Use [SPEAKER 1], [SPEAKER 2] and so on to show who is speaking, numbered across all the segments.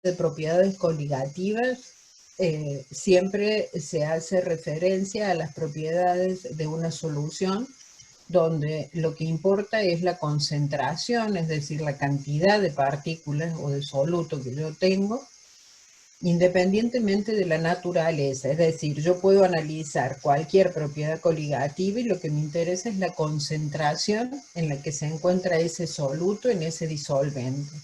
[SPEAKER 1] de propiedades coligativas, siempre se hace referencia a las propiedades de una solución donde lo que importa es la concentración, es decir, la cantidad de partículas o de soluto que yo tengo, independientemente de la naturaleza. Es decir, yo puedo analizar cualquier propiedad coligativa y lo que me interesa es la concentración en la que se encuentra ese soluto en ese disolvente.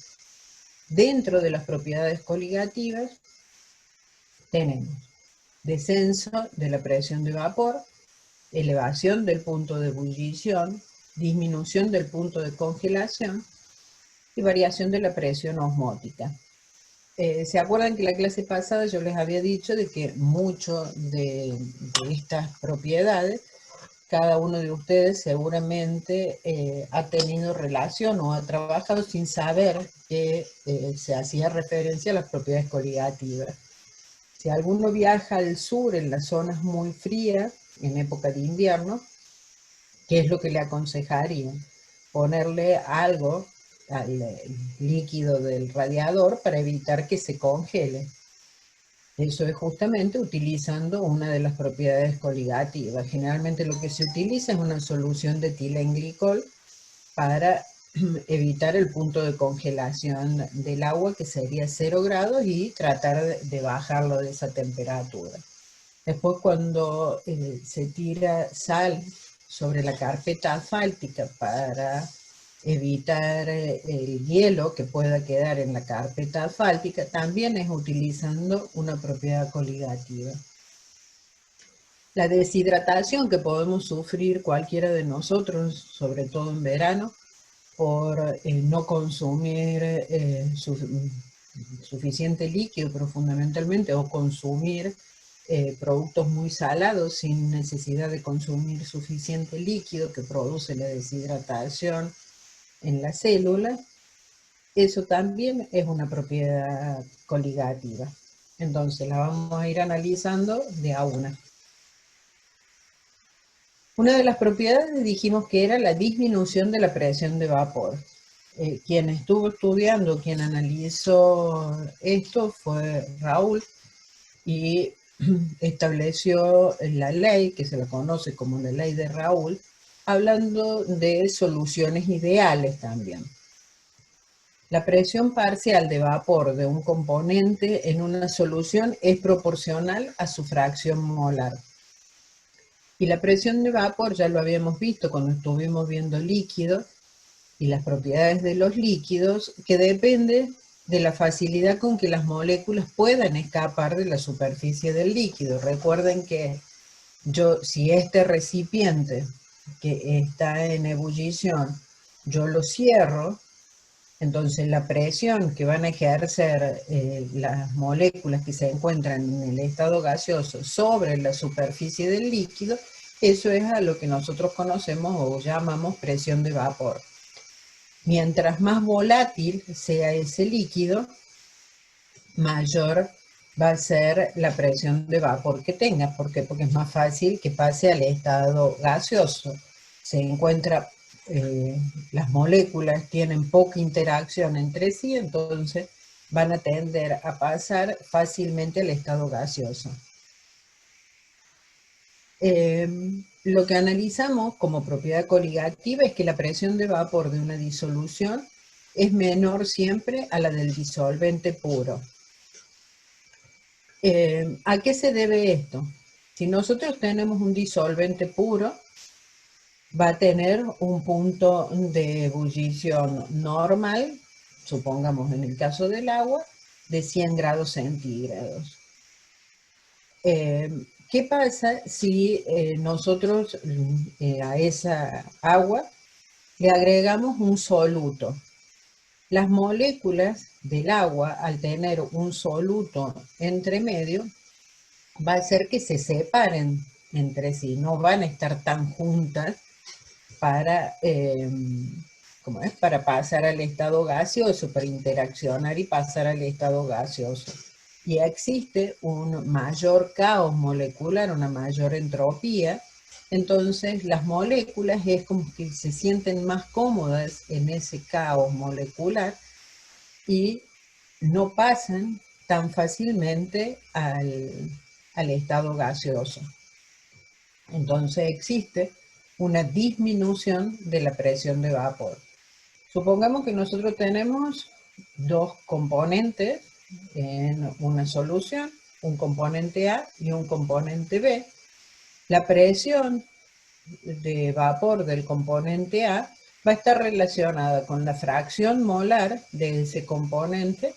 [SPEAKER 1] Dentro de las propiedades coligativas tenemos descenso de la presión de vapor, elevación del punto de ebullición, disminución del punto de congelación y variación de la presión osmótica. ¿Se acuerdan que la clase pasada yo les había dicho de que mucho de estas propiedades, cada uno de ustedes seguramente ha tenido relación o ha trabajado sin saber que se hacía referencia a las propiedades coligativas? Si alguno viaja al sur en las zonas muy frías, en época de invierno, ¿qué es lo que le aconsejaría? Ponerle algo al líquido del radiador para evitar que se congele. Eso es justamente utilizando una de las propiedades coligativas. Generalmente lo que se utiliza es una solución de etilenglicol para evitar el punto de congelación del agua, que sería 0 grados, y tratar de bajarlo de esa temperatura. Después, cuando se tira sal sobre la carpeta asfáltica para evitar el hielo que pueda quedar en la carpeta asfáltica, también es utilizando una propiedad coligativa. La deshidratación que podemos sufrir cualquiera de nosotros, sobre todo en verano, por no consumir suficiente líquido, pero fundamentalmente, o consumir productos muy salados sin necesidad de consumir suficiente líquido, que produce la deshidratación en la célula. Eso también es una propiedad coligativa. Entonces la vamos a ir analizando de a una. Una de las propiedades dijimos que era la disminución de la presión de vapor. Quien estuvo estudiando, quien analizó esto fue Raoult, y estableció la ley, que se la conoce como la ley de Raoult, hablando de soluciones ideales también. La presión parcial de vapor de un componente en una solución es proporcional a su fracción molar. Y la presión de vapor ya lo habíamos visto cuando estuvimos viendo líquidos y las propiedades de los líquidos, que depende de la facilidad con que las moléculas puedan escapar de la superficie del líquido. Recuerden que si este recipiente que está en ebullición, yo lo cierro, entonces la presión que van a ejercer las moléculas que se encuentran en el estado gaseoso sobre la superficie del líquido, eso es a lo que nosotros conocemos o llamamos presión de vapor. Mientras más volátil sea ese líquido, mayor va a ser la presión de vapor que tenga. ¿Por qué? Porque es más fácil que pase al estado gaseoso. Se encuentra, las moléculas tienen poca interacción entre sí, entonces van a tender a pasar fácilmente al estado gaseoso. Lo que analizamos como propiedad coligativa es que la presión de vapor de una disolución es menor siempre a la del disolvente puro. ¿A qué se debe esto? Si nosotros tenemos un disolvente puro, va a tener un punto de ebullición normal, supongamos en el caso del agua, de 100 grados centígrados. ¿Qué pasa si nosotros a esa agua le agregamos un soluto? Las moléculas del agua, al tener un soluto entre medio, va a hacer que se separen entre sí, no van a estar tan juntas para, para pasar al estado gaseoso, para interaccionar y pasar al estado gaseoso. Y existe un mayor caos molecular, una mayor entropía, entonces las moléculas es como que se sienten más cómodas en ese caos molecular y no pasan tan fácilmente al estado gaseoso. Entonces existe una disminución de la presión de vapor. Supongamos que nosotros tenemos dos componentes en una solución, un componente A y un componente B. La presión de vapor del componente A va a estar relacionada con la fracción molar de ese componente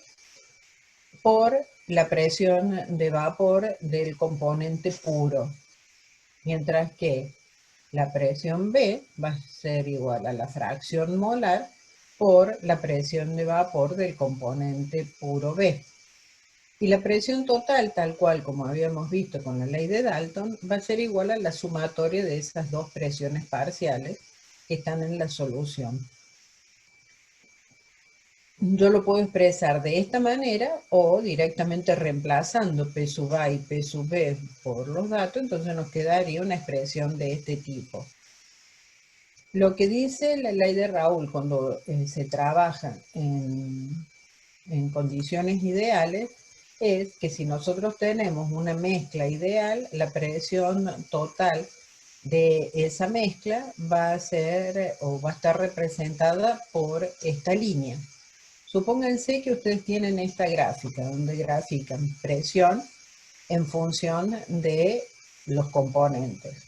[SPEAKER 1] por la presión de vapor del componente puro, mientras que la presión B va a ser igual a la fracción molar por la presión de vapor del componente puro B. Y la presión total, tal cual como habíamos visto con la ley de Dalton, va a ser igual a la sumatoria de esas dos presiones parciales que están en la solución. Yo lo puedo expresar de esta manera o directamente reemplazando P sub A y P sub B por los datos, entonces nos quedaría una expresión de este tipo. Lo que dice la ley de Raoult cuando se trabaja en condiciones ideales es que si nosotros tenemos una mezcla ideal, la presión total de esa mezcla va a ser o va a estar representada por esta línea. Supónganse que ustedes tienen esta gráfica donde grafican presión en función de los componentes.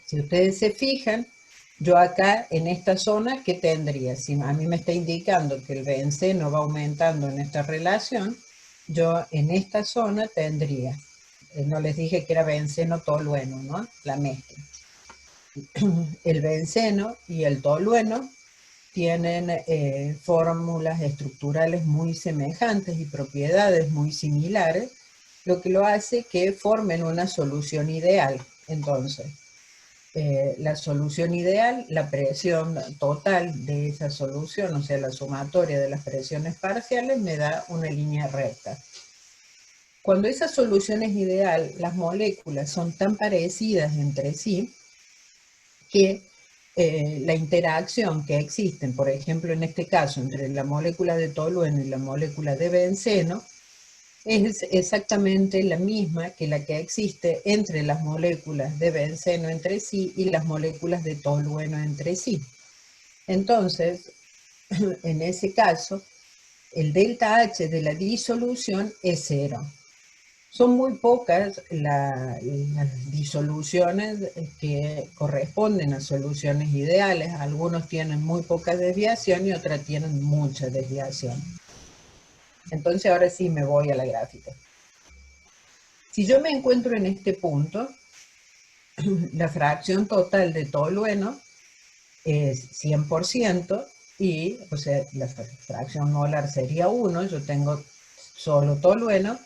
[SPEAKER 1] Si ustedes se fijan, yo acá en esta zona, ¿qué tendría? Si a mí me está indicando que el benceno va aumentando en esta relación, yo en esta zona tendría, no les dije que era benceno tolueno, ¿no? La mezcla. El benceno y el tolueno tienen fórmulas estructurales muy semejantes y propiedades muy similares, lo que lo hace que formen una solución ideal. Entonces, la solución ideal, la presión total de esa solución, o sea, la sumatoria de las presiones parciales, me da una línea recta. Cuando esa solución es ideal, las moléculas son tan parecidas entre sí que la interacción que existe, por ejemplo, en este caso, entre la molécula de tolueno y la molécula de benceno, es exactamente la misma que la que existe entre las moléculas de benceno entre sí y las moléculas de tolueno entre sí. Entonces, en ese caso, el delta H de la disolución es cero. Son muy pocas las disoluciones que corresponden a soluciones ideales. Algunos tienen muy poca desviación y otras tienen mucha desviación. Entonces ahora sí me voy a la gráfica. Si yo me encuentro en este punto, la fracción total de tolueno es 100% y, o sea, la fracción molar sería 1, yo tengo solo tolueno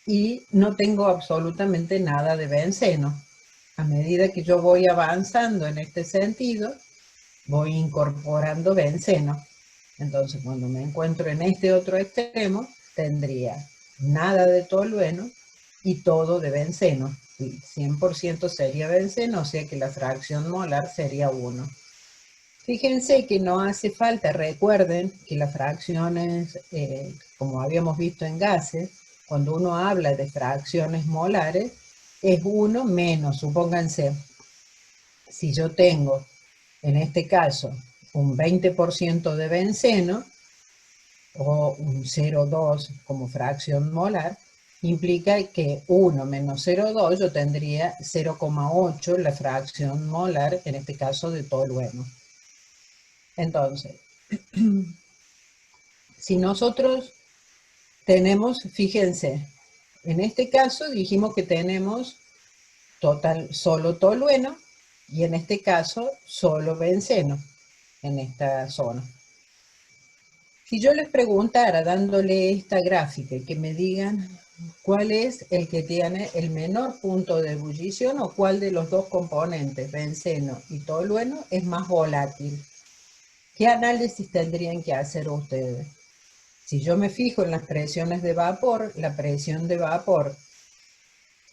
[SPEAKER 1] y no tengo absolutamente nada de benceno. A medida que yo voy avanzando en este sentido, voy incorporando benceno. Entonces, cuando me encuentro en este otro extremo, tendría nada de tolueno y todo de benceno. 100% sería benceno, o sea que la fracción molar sería 1. Fíjense que no hace falta, recuerden que las fracciones, como habíamos visto en gases, cuando uno habla de fracciones molares, es 1 menos, supónganse, si yo tengo, en este caso, un 20% de benceno, o un 0,2 como fracción molar, implica que 1 menos 0,2 yo tendría 0,8 la fracción molar, en este caso de tolueno. Entonces, si nosotros tenemos, fíjense, en este caso dijimos que tenemos total solo tolueno y en este caso solo benceno en esta zona. Si yo les preguntara dándole esta gráfica y que me digan cuál es el que tiene el menor punto de ebullición o cuál de los dos componentes, benceno y tolueno, es más volátil, ¿qué análisis tendrían que hacer ustedes? Si yo me fijo en las presiones de vapor, la presión de vapor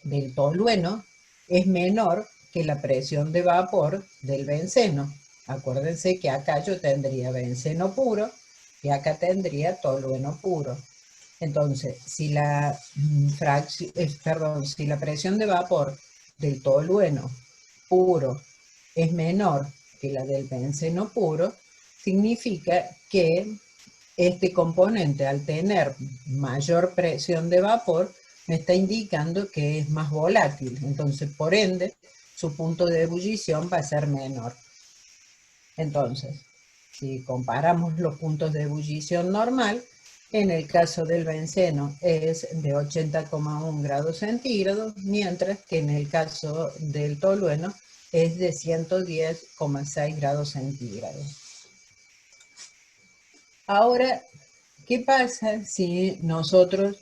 [SPEAKER 1] del tolueno es menor que la presión de vapor del benceno. Acuérdense que acá yo tendría benceno puro y acá tendría tolueno puro. Entonces, si la, si la presión de vapor del tolueno puro es menor que la del benceno puro, significa que este componente, al tener mayor presión de vapor, me está indicando que es más volátil. Entonces, por ende, su punto de ebullición va a ser menor. Entonces, si comparamos los puntos de ebullición normal, en el caso del benceno es de 80,1 grados centígrados, mientras que en el caso del tolueno es de 110,6 grados centígrados. Ahora, ¿qué pasa si nosotros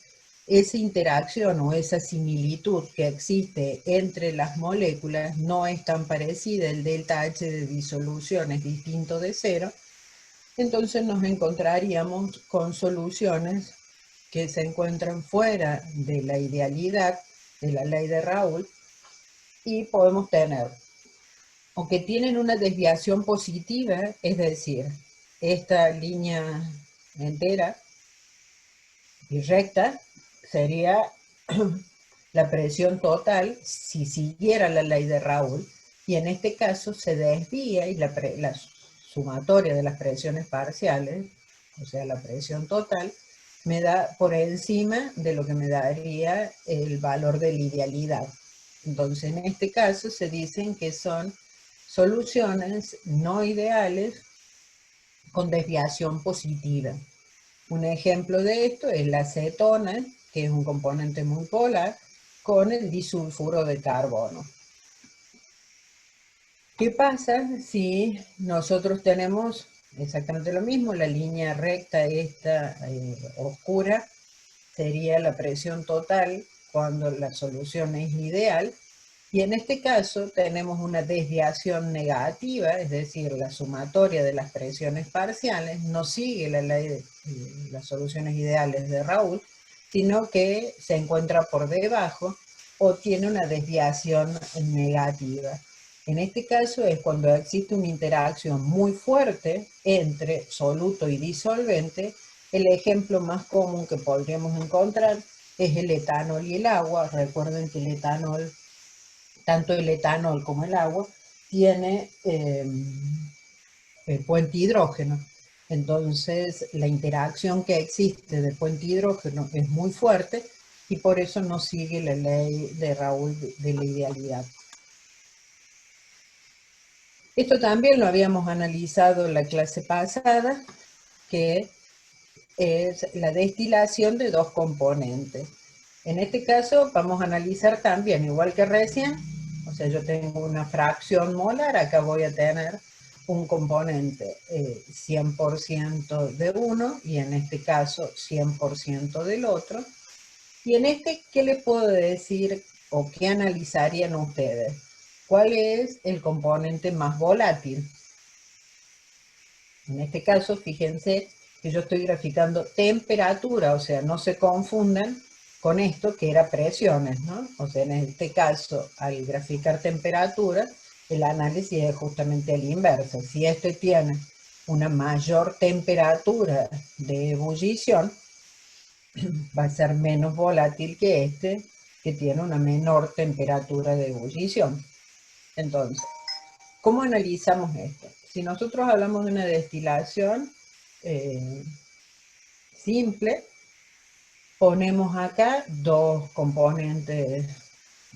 [SPEAKER 1] esa interacción o esa similitud que existe entre las moléculas no es tan parecida, el delta H de disolución es distinto de cero? Entonces nos encontraríamos con soluciones que se encuentran fuera de la idealidad de la ley de Raoult y podemos tener o que tienen una desviación positiva, es decir, esta línea entera y recta sería la presión total si siguiera la ley de Raoult, y en este caso se desvía y la sumatoria de las presiones parciales, o sea, la presión total, me da por encima de lo que me daría el valor de la idealidad. Entonces, en este caso se dicen que son soluciones no ideales con desviación positiva. Un ejemplo de esto es la acetona, que es un componente muy polar, con el disulfuro de carbono. ¿Qué pasa si nosotros tenemos exactamente lo mismo? La línea recta esta oscura sería la presión total cuando la solución es ideal, y en este caso tenemos una desviación negativa, es decir, la sumatoria de las presiones parciales no sigue la ley de las soluciones ideales de Raoult, sino que se encuentra por debajo o tiene una desviación negativa. En este caso es cuando existe una interacción muy fuerte entre soluto y disolvente. El ejemplo más común que podríamos encontrar es el etanol y el agua. Recuerden que el etanol, tanto el etanol como el agua, tiene puente hidrógeno. Entonces, la interacción que existe de puente hidrógeno es muy fuerte y por eso no sigue la ley de Raoult de la idealidad. Esto también lo habíamos analizado en la clase pasada, que es la destilación de dos componentes. En este caso vamos a analizar también, igual que recién, o sea, yo tengo una fracción molar, acá voy a tener un componente 100% de uno, y en este caso 100% del otro. Y en este, ¿qué les puedo decir o qué analizarían ustedes? ¿Cuál es el componente más volátil? En este caso, fíjense que yo estoy graficando temperatura, o sea, no se confundan con esto que era presiones, ¿no? O sea, en este caso, al graficar temperatura, el análisis es justamente el inverso. Si este tiene una mayor temperatura de ebullición, va a ser menos volátil que este, que tiene una menor temperatura de ebullición. Entonces, ¿cómo analizamos esto? Si nosotros hablamos de una destilación simple, ponemos acá dos componentes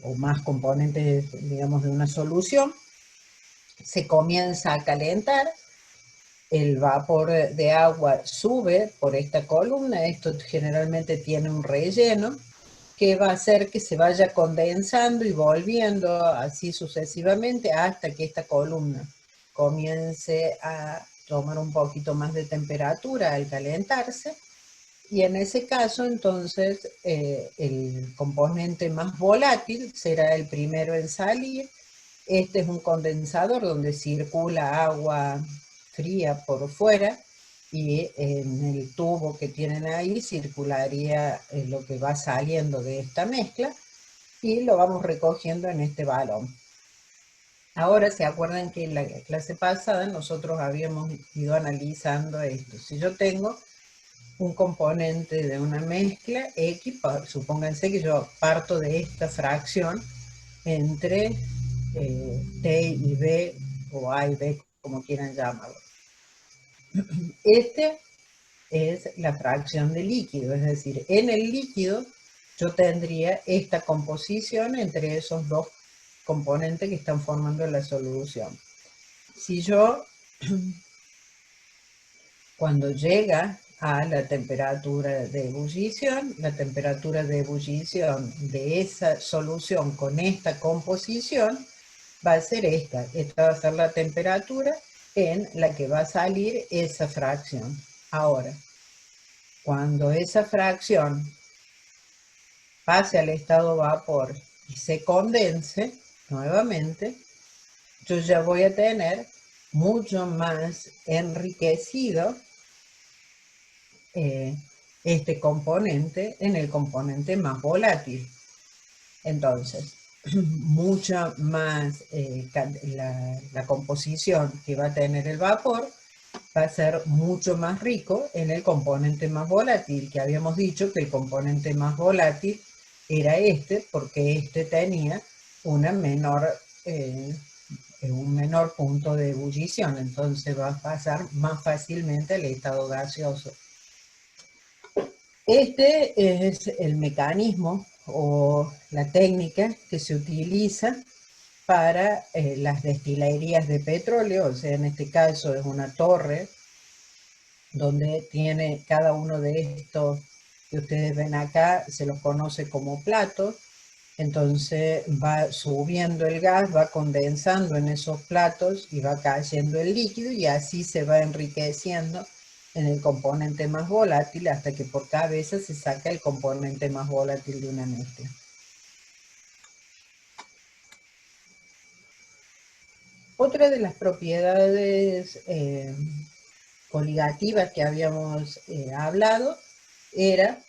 [SPEAKER 1] o más componentes, digamos, de una solución. Se comienza a calentar, el vapor de agua sube por esta columna, esto generalmente tiene un relleno, que va a hacer que se vaya condensando y volviendo así sucesivamente hasta que esta columna comience a tomar un poquito más de temperatura al calentarse, y en ese caso entonces el componente más volátil será el primero en salir. Este es un condensador donde circula agua fría por fuera, y en el tubo que tienen ahí circularía lo que va saliendo de esta mezcla y lo vamos recogiendo en este balón. Ahora se acuerdan que en la clase pasada nosotros habíamos ido analizando esto. Si yo tengo un componente de una mezcla X, supónganse que yo parto de esta fracción entre T y B, o A y B, como quieran llamarlo. Este es la fracción de líquido, es decir, en el líquido yo tendría esta composición entre esos dos componentes que están formando la solución. Si yo, cuando llega a la temperatura de ebullición, la temperatura de ebullición de esa solución con esta composición va a ser esta. Esta va a ser la temperatura en la que va a salir esa fracción. Ahora, cuando esa fracción pase al estado vapor y se condense nuevamente, yo ya voy a tener mucho más enriquecido este componente en el componente más volátil. Entonces, mucha más la composición que va a tener el vapor va a ser mucho más rico en el componente más volátil, que habíamos dicho que el componente más volátil era este, porque este tenía una un menor punto de ebullición, entonces va a pasar más fácilmente al estado gaseoso. Este es el mecanismo o la técnica que se utiliza para las destilerías de petróleo, o sea, en este caso es una torre donde tiene cada uno de estos que ustedes ven acá, se los conoce como platos. Entonces va subiendo el gas, va condensando en esos platos y va cayendo el líquido y así se va enriqueciendo en el componente más volátil hasta que por cabeza se saca el componente más volátil de una mezcla. Otra de las propiedades coligativas que habíamos hablado era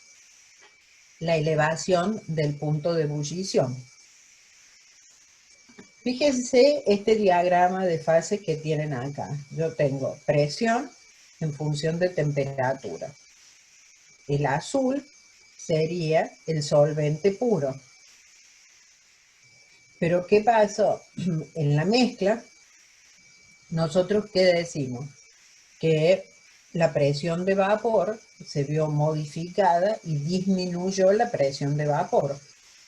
[SPEAKER 1] la elevación del punto de ebullición. Fíjense este diagrama de fase que tienen acá. Yo tengo presión en función de temperatura. El azul sería el solvente puro. Pero ¿qué pasó? En la mezcla, nosotros ¿qué decimos? Que la presión de vapor se vio modificada y disminuyó la presión de vapor.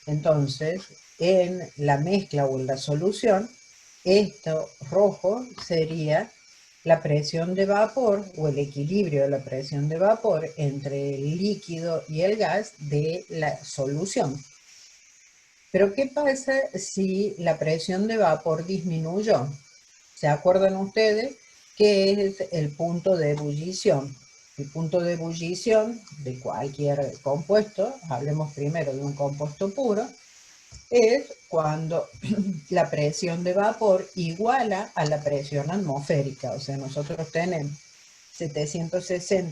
[SPEAKER 1] Entonces, en la mezcla o en la solución, esto rojo sería la presión de vapor o el equilibrio de la presión de vapor entre el líquido y el gas de la solución. Pero ¿qué pasa si la presión de vapor disminuyó? ¿Se acuerdan ustedes qué es el punto de ebullición? El punto de ebullición de cualquier compuesto, hablemos primero de un compuesto puro, es cuando la presión de vapor iguala a la presión atmosférica. O sea, nosotros tenemos 760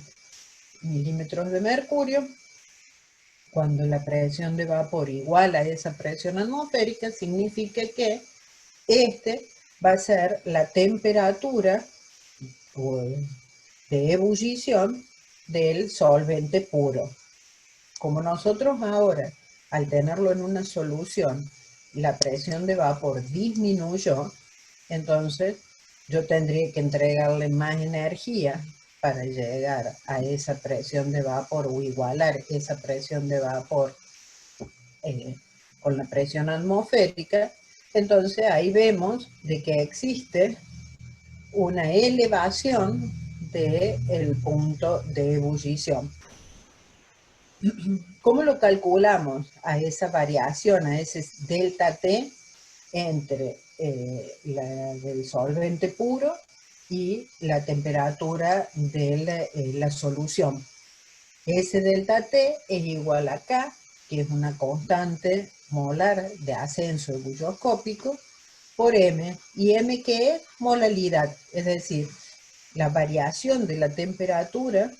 [SPEAKER 1] milímetros de mercurio. Cuando la presión de vapor iguala a esa presión atmosférica, significa que este va a ser la temperatura de ebullición del solvente puro. Como nosotros ahora, al tenerlo en una solución, la presión de vapor disminuyó, entonces yo tendría que entregarle más energía para llegar a esa presión de vapor o igualar esa presión de vapor con la presión atmosférica. Entonces ahí vemos de que existe una elevación del punto de ebullición. ¿Cómo lo calculamos a esa variación, a ese delta T entre del solvente puro y la temperatura de la solución? Ese delta T es igual a K, que es una constante molar de ascenso ebullioscópico, por M, y M que es molalidad, es decir, la variación de la temperatura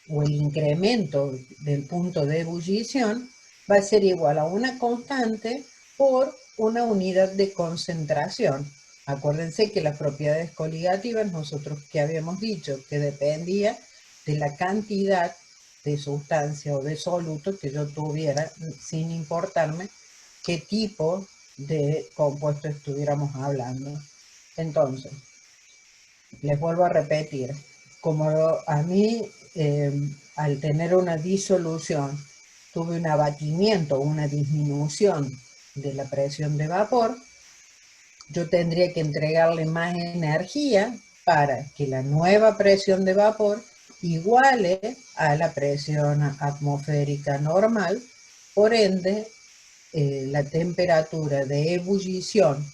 [SPEAKER 1] o el incremento del punto de ebullición va a ser igual a una constante por una unidad de concentración. Acuérdense que las propiedades coligativas, nosotros que habíamos dicho que dependía de la cantidad de sustancia o de soluto que yo tuviera, sin importarme qué tipo de compuesto estuviéramos hablando. Entonces, les vuelvo a repetir, como a mí, al tener una disolución, tuve un abatimiento, una disminución de la presión de vapor, yo tendría que entregarle más energía para que la nueva presión de vapor iguale a la presión atmosférica normal, por ende, la temperatura de ebullición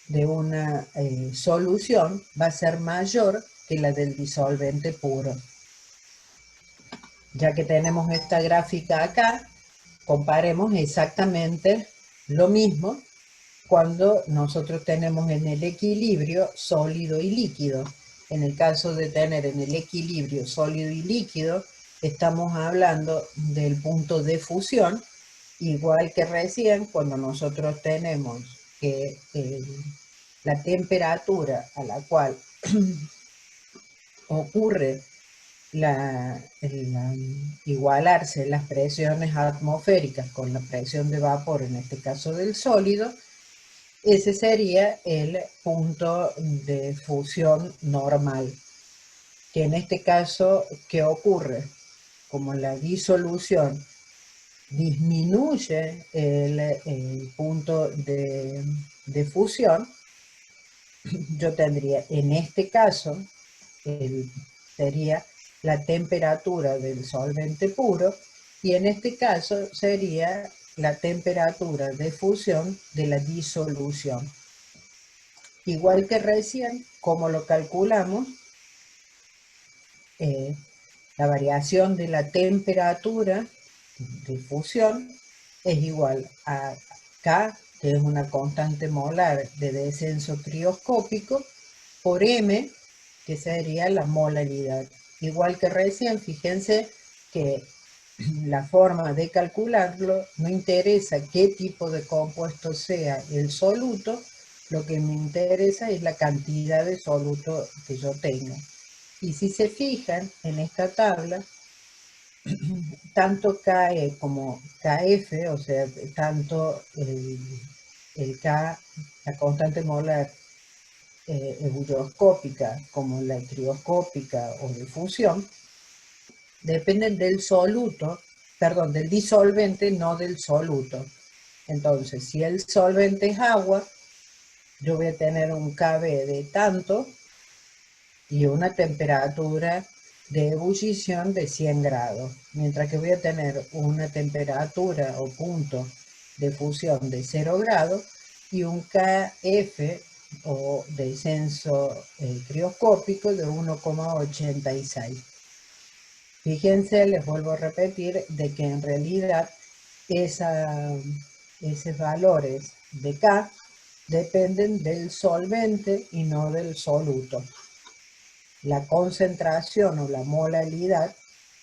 [SPEAKER 1] de una solución va a ser mayor que la del disolvente puro. Ya que tenemos esta gráfica acá, comparemos exactamente lo mismo cuando nosotros tenemos en el equilibrio sólido y líquido. En el caso de tener en el equilibrio sólido y líquido, estamos hablando del punto de fusión, igual que recién cuando nosotros tenemos que la temperatura a la cual ocurre igualarse las presiones atmosféricas con la presión de vapor, en este caso del sólido, ese sería el punto de fusión normal. Que en este caso, ¿qué ocurre? Como la disolución disminuye el punto de fusión, yo tendría en este caso, sería la temperatura del solvente puro, y en este caso sería la temperatura de fusión de la disolución. Igual que recién, como lo calculamos, la variación de la temperatura de fusión es igual a K, que es una constante molar de descenso crioscópico, por M, que sería la molaridad. Igual que recién, fíjense que la forma de calcularlo no interesa qué tipo de compuesto sea el soluto, lo que me interesa es la cantidad de soluto que yo tengo. Y si se fijan en esta tabla, tanto KE como KF, o sea, tanto el K, la constante molar ebulloscópica, como la crioscópica o de fusión, dependen del soluto, perdón, del disolvente, no del soluto. Entonces, si el solvente es agua, yo voy a tener un KB de tanto y una temperatura de ebullición de 100 grados, mientras que voy a tener una temperatura o punto de fusión de 0 grados y un KF o descenso crioscópico de 1,86. Fíjense, les vuelvo a repetir, de que en realidad esos valores de K dependen del solvente y no del soluto. La concentración o la molaridad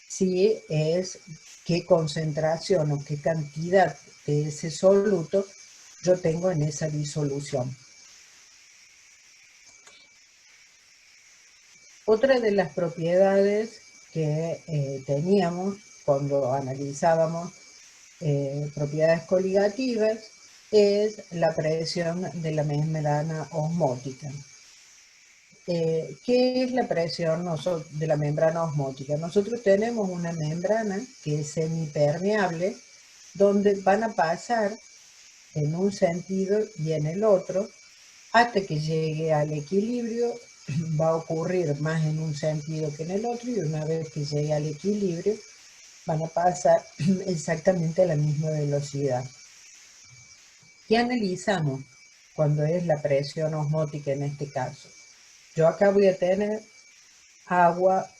[SPEAKER 1] sí es qué concentración o qué cantidad de ese soluto yo tengo en esa disolución. Otra de las propiedades que teníamos cuando analizábamos propiedades coligativas es la presión de la membrana osmótica. ¿Qué es la presión de la membrana osmótica? Nosotros tenemos una membrana que es semipermeable, donde van a pasar en un sentido y en el otro, hasta que llegue al equilibrio. Va a ocurrir más en un sentido que en el otro, y una vez que llegue al equilibrio, van a pasar exactamente a la misma velocidad. ¿Qué analizamos cuando es la presión osmótica en este caso? Yo acá voy a tener agua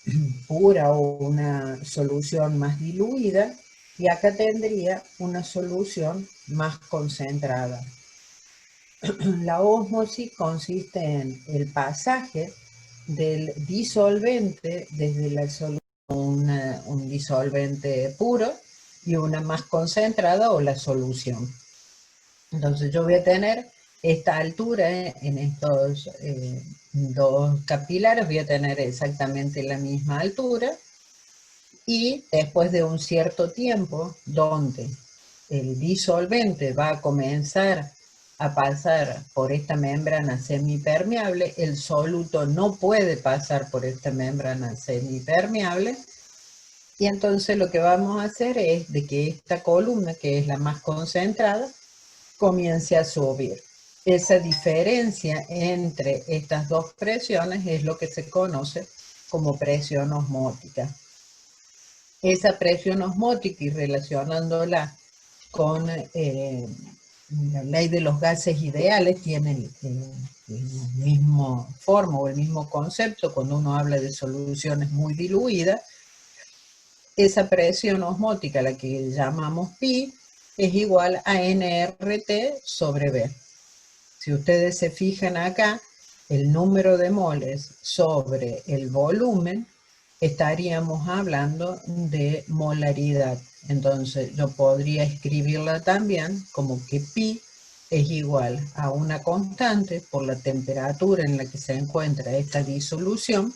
[SPEAKER 1] pura o una solución más diluida, y acá tendría una solución más concentrada. La ósmosis consiste en el pasaje del disolvente desde la solución un disolvente puro y una más concentrada o la solución. Entonces yo voy a tener esta altura en estos dos capilares, voy a tener exactamente la misma altura, y después de un cierto tiempo donde el disolvente va a comenzar a pasar por esta membrana semipermeable, el soluto no puede pasar por esta membrana semipermeable, y entonces lo que vamos a hacer es de que esta columna, que es la más concentrada, comience a subir. Esa diferencia entre estas dos presiones es lo que se conoce como presión osmótica. Esa presión osmótica, y relacionándola con la ley de los gases ideales, tiene el mismo forma o el mismo concepto cuando uno habla de soluciones muy diluidas. Esa presión osmótica, la que llamamos pi, es igual a nRT sobre B. Si ustedes se fijan acá, el número de moles sobre el volumen, estaríamos hablando de molaridad. Entonces yo podría escribirla también como que pi es igual a una constante por la temperatura en la que se encuentra esta disolución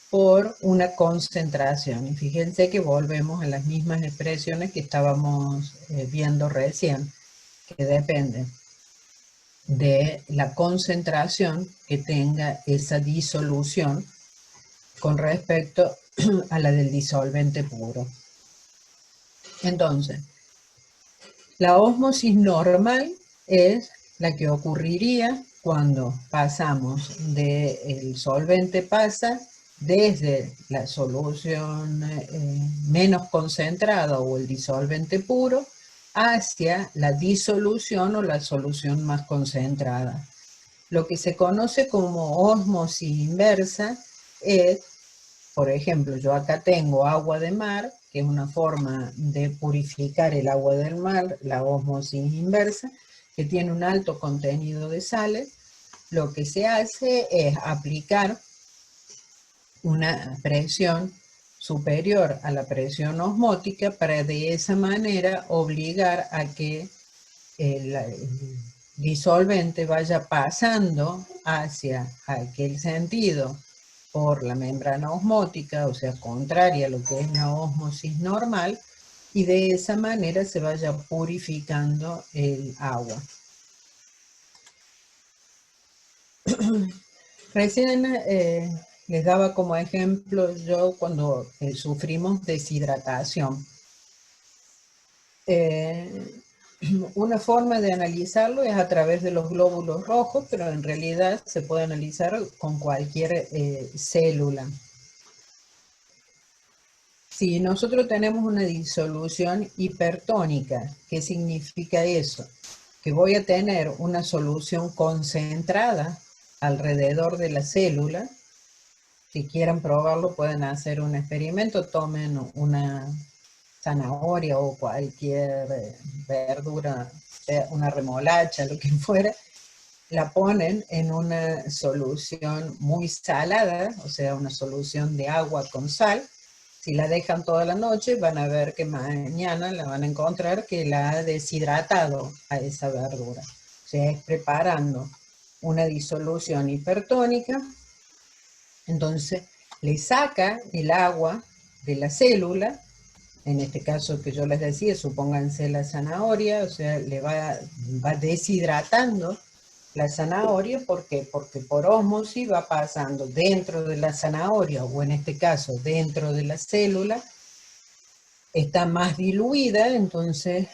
[SPEAKER 1] por una concentración. Y fíjense que volvemos a las mismas expresiones que estábamos viendo recién, que dependen de la concentración que tenga esa disolución con respecto a la del disolvente puro. Entonces, la ósmosis normal es la que ocurriría cuando pasamos del solvente pasa desde la solución menos concentrada o el disolvente puro hacia la disolución o la solución más concentrada. Lo que se conoce como ósmosis inversa es, por ejemplo, yo acá tengo agua de mar, que es una forma de purificar el agua del mar, la ósmosis inversa, que tiene un alto contenido de sales. Lo que se hace es aplicar una presión superior a la presión osmótica para de esa manera obligar a que el disolvente vaya pasando hacia aquel sentido por la membrana osmótica, o sea, contraria a lo que es la ósmosis normal, y de esa manera se vaya purificando el agua. Recién les daba como ejemplo yo cuando sufrimos deshidratación. Una forma de analizarlo es a través de los glóbulos rojos, pero en realidad se puede analizar con cualquier célula. Si nosotros tenemos una disolución hipertónica, ¿qué significa eso? Que voy a tener una solución concentrada alrededor de la célula. Si quieren probarlo, pueden hacer un experimento, tomen una zanahoria o cualquier verdura, una remolacha, lo que fuera, la ponen en una solución muy salada, o sea, una solución de agua con sal. Si la dejan toda la noche, van a ver que mañana la van a encontrar que la ha deshidratado a esa verdura. O sea, es preparando una disolución hipertónica. Entonces, le saca el agua de la célula, en este caso que yo les decía, supónganse la zanahoria, o sea, le va deshidratando la zanahoria. ¿Por qué? Porque por ósmosis va pasando dentro de la zanahoria, o en este caso dentro de la célula, está más diluida, entonces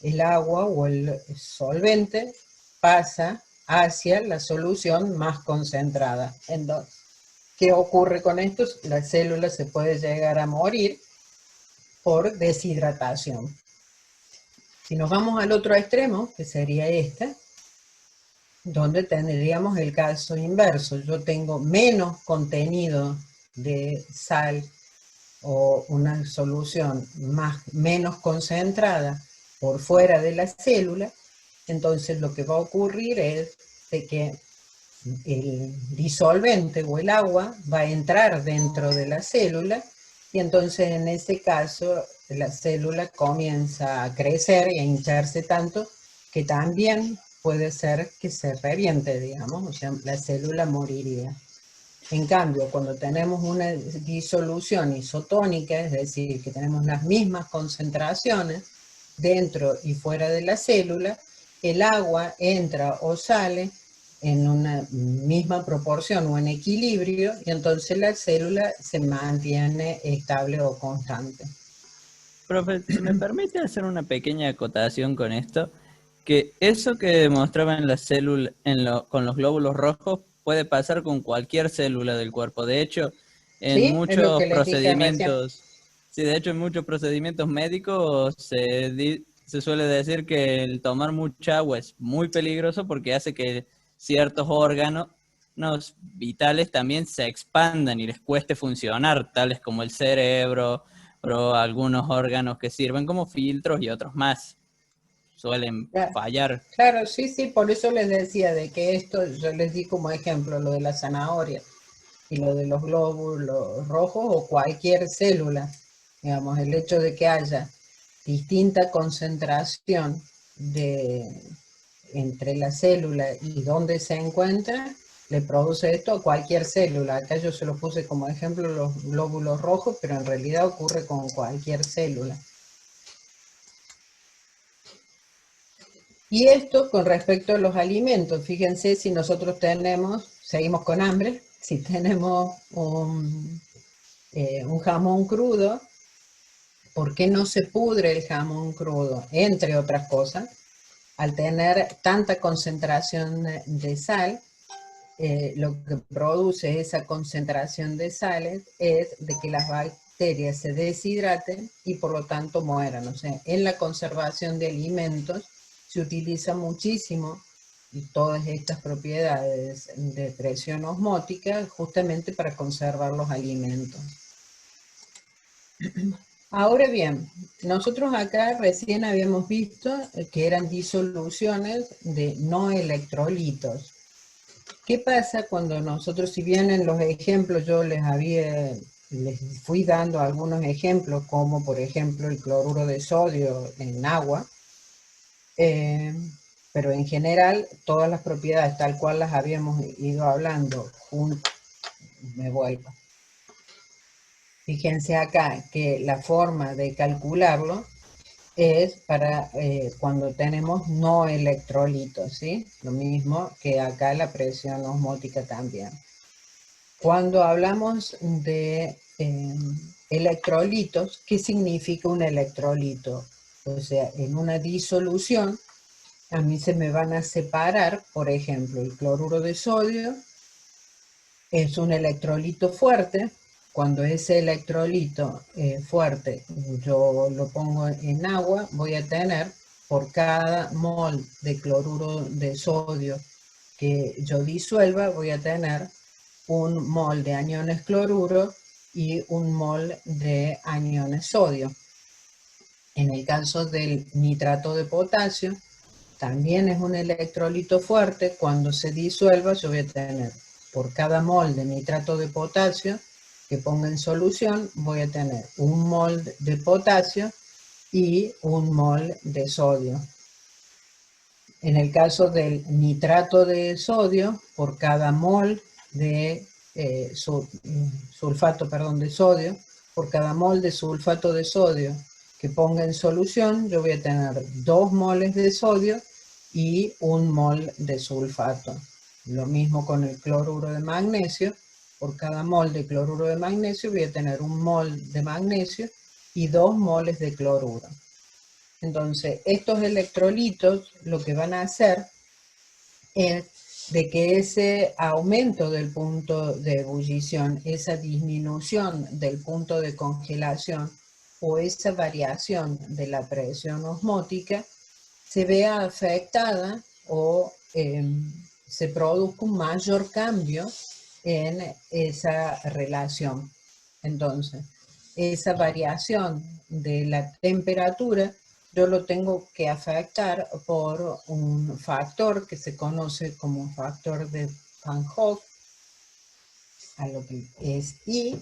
[SPEAKER 1] el agua o el solvente pasa hacia la solución más concentrada. Entonces, ¿qué ocurre con esto? La célula se puede llegar a morir por deshidratación. Si nos vamos al otro extremo, que sería este, donde tendríamos el caso inverso. Yo tengo menos contenido de sal o una solución menos concentrada por fuera de la célula, entonces lo que va a ocurrir es de que el disolvente o el agua va a entrar dentro de la célula, y entonces en ese caso la célula comienza a crecer y a hincharse tanto que también puede ser que se reviente, digamos, o sea, la célula moriría. En cambio, cuando tenemos una disolución isotónica, es decir, que tenemos las mismas concentraciones dentro y fuera de la célula, el agua entra o sale en una misma proporción o en equilibrio, y entonces la célula se mantiene estable o constante.
[SPEAKER 2] Profe, si me permite hacer una pequeña acotación con esto, que eso que demostraba en la célula, con los glóbulos rojos, puede pasar con cualquier célula del cuerpo. De hecho, en
[SPEAKER 1] ¿Sí? Es lo
[SPEAKER 2] muchos
[SPEAKER 1] que les dije recién.
[SPEAKER 2] procedimientos, sí, de hecho en muchos procedimientos médicos se suele decir que el tomar mucha agua es muy peligroso porque hace que ciertos órganos vitales también se expandan y les cueste funcionar, tales como el cerebro, o algunos órganos que sirven como filtros y otros más suelen
[SPEAKER 1] Claro,
[SPEAKER 2] fallar.
[SPEAKER 1] claro, sí, sí, por eso les decía de que esto, yo les di como ejemplo lo de la zanahoria y lo de los glóbulos rojos o cualquier célula. Digamos, el hecho de que haya distinta concentración entre la célula y donde se encuentra, le produce esto a cualquier célula. Acá yo se lo puse como ejemplo los glóbulos rojos, pero en realidad ocurre con cualquier célula. Y esto con respecto a los alimentos. Fíjense si nosotros seguimos con hambre, si tenemos un jamón crudo, ¿por qué no se pudre el jamón crudo? Entre otras cosas, al tener tanta concentración de sal, lo que produce esa concentración de sales es de que las bacterias se deshidraten y por lo tanto mueran. O sea, en la conservación de alimentos se utiliza muchísimo todas estas propiedades de presión osmótica justamente para conservar los alimentos. Ahora bien, nosotros acá recién habíamos visto que eran disoluciones de no electrolitos. ¿Qué pasa cuando nosotros, si bien en los ejemplos yo les fui dando algunos ejemplos, como por ejemplo el cloruro de sodio en agua, eh, pero en general todas las propiedades tal cual las habíamos ido hablando, me vuelvo. Fíjense acá que la forma de calcularlo es para cuando tenemos no electrolitos, ¿sí? Lo mismo que acá la presión osmótica también. Cuando hablamos de electrolitos, ¿qué significa un electrolito? O sea, en una disolución, a mí se me van a separar, por ejemplo, el cloruro de sodio es un electrolito fuerte. Cuando ese electrolito fuerte yo lo pongo en agua, voy a tener por cada mol de cloruro de sodio que yo disuelva, voy a tener un mol de aniones cloruro y un mol de aniones sodio. En el caso del nitrato de potasio, también es un electrolito fuerte. Cuando se disuelva, yo voy a tener por cada mol de nitrato de potasio que ponga en solución, voy a tener un mol de potasio y un mol de sodio. En el caso del nitrato de sodio, por cada mol de sulfato de sodio, por cada mol de sulfato de sodio que ponga en solución, yo voy a tener 2 moles de sodio y 1 mol de sulfato. Lo mismo con el cloruro de magnesio, por cada mol de cloruro de magnesio voy a tener 1 mol de magnesio y 2 moles de cloruro. Entonces, estos electrolitos lo que van a hacer es de que ese aumento del punto de ebullición, esa disminución del punto de congelación o esa variación de la presión osmótica se vea afectada o se produzca un mayor cambio en esa relación. Entonces, esa variación de la temperatura yo lo tengo que afectar por un factor que se conoce como factor de Van Hoff, a lo que es I.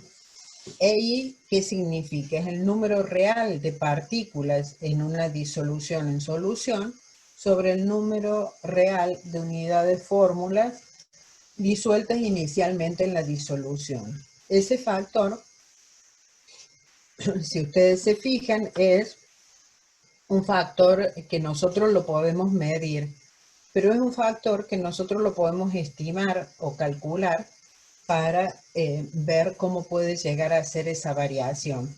[SPEAKER 1] E I, ¿qué significa? Es el número real de partículas en una disolución en solución sobre el número real de unidades fórmulas disueltas inicialmente en la disolución. Ese factor, si ustedes se fijan, es un factor que nosotros lo podemos medir, pero es un factor que nosotros lo podemos estimar o calcular para ver cómo puede llegar a ser esa variación.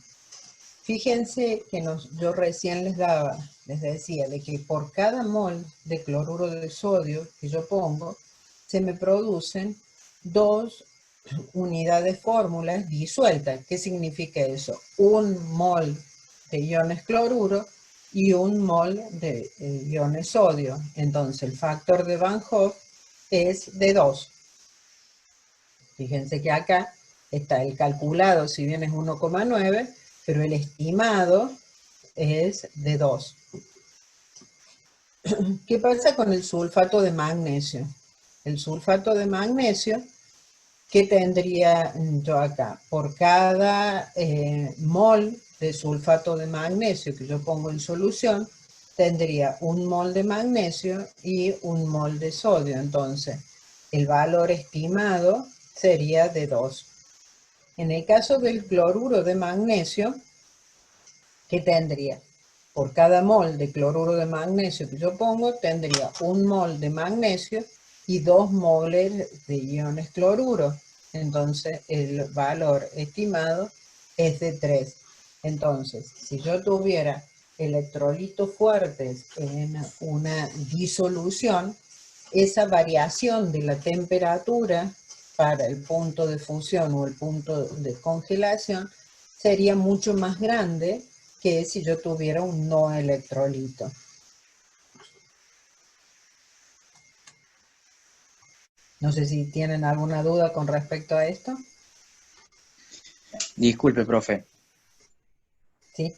[SPEAKER 1] Fíjense que yo recién les decía, de que por cada mol de cloruro de sodio que yo pongo, se me producen 2 unidades fórmulas disueltas. ¿Qué significa eso? Un mol de iones cloruro y un mol de iones sodio. Entonces el factor de Van Hoff es de 2. Fíjense que acá está el calculado, si bien es 1,9, pero el estimado es de 2. ¿Qué pasa con el sulfato de magnesio? El sulfato de magnesio, ¿qué tendría yo acá? Por cada mol de sulfato de magnesio que yo pongo en solución, tendría un mol de magnesio y un mol de sodio. Entonces, el valor estimado sería de 2. En el caso del cloruro de magnesio, ¿qué tendría? Por cada mol de cloruro de magnesio que yo pongo, tendría un mol de magnesio y 2 moles de iones cloruro. Entonces, el valor estimado es de 3. Entonces, si yo tuviera electrolitos fuertes en una disolución, esa variación de la temperatura para el punto de fusión o el punto de congelación sería mucho más grande que si yo tuviera un no electrolito. No sé si tienen alguna duda con respecto a esto.
[SPEAKER 3] Disculpe, profe.
[SPEAKER 1] Sí.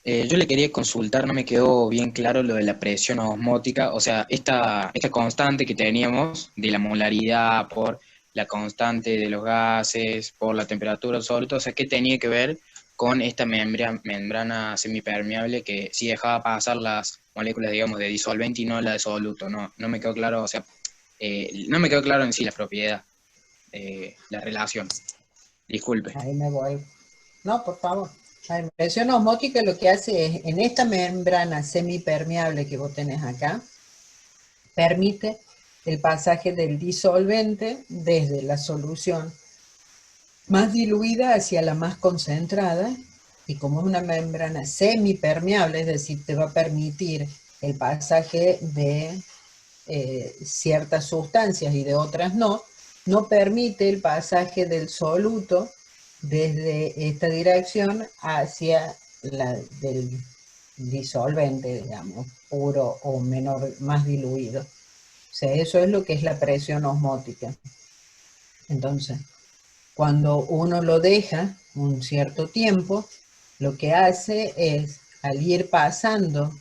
[SPEAKER 3] Yo le quería consultar, no me quedó bien claro lo de la presión osmótica, o sea, esta constante que teníamos de la molaridad por la constante de los gases, por la temperatura del sólido, o sea, ¿qué tenía que ver con esta membrana semipermeable que sí dejaba pasar las moléculas, digamos, de disolvente y no la de soluto? No me quedó claro, o sea, no me quedó claro en sí la propiedad, la relación. Disculpe.
[SPEAKER 1] Ahí me voy. No, por favor. La presión osmótica lo que hace es, en esta membrana semipermeable que vos tenés acá, permite el pasaje del disolvente desde la solución más diluida hacia la más concentrada, y como es una membrana semipermeable, es decir, te va a permitir el pasaje de ciertas sustancias y de otras no, no permite el pasaje del soluto desde esta dirección hacia la del disolvente, digamos, puro o menor, más diluido. O sea, eso es lo que es la presión osmótica. Entonces, cuando uno lo deja un cierto tiempo, lo que hace es, al ir pasando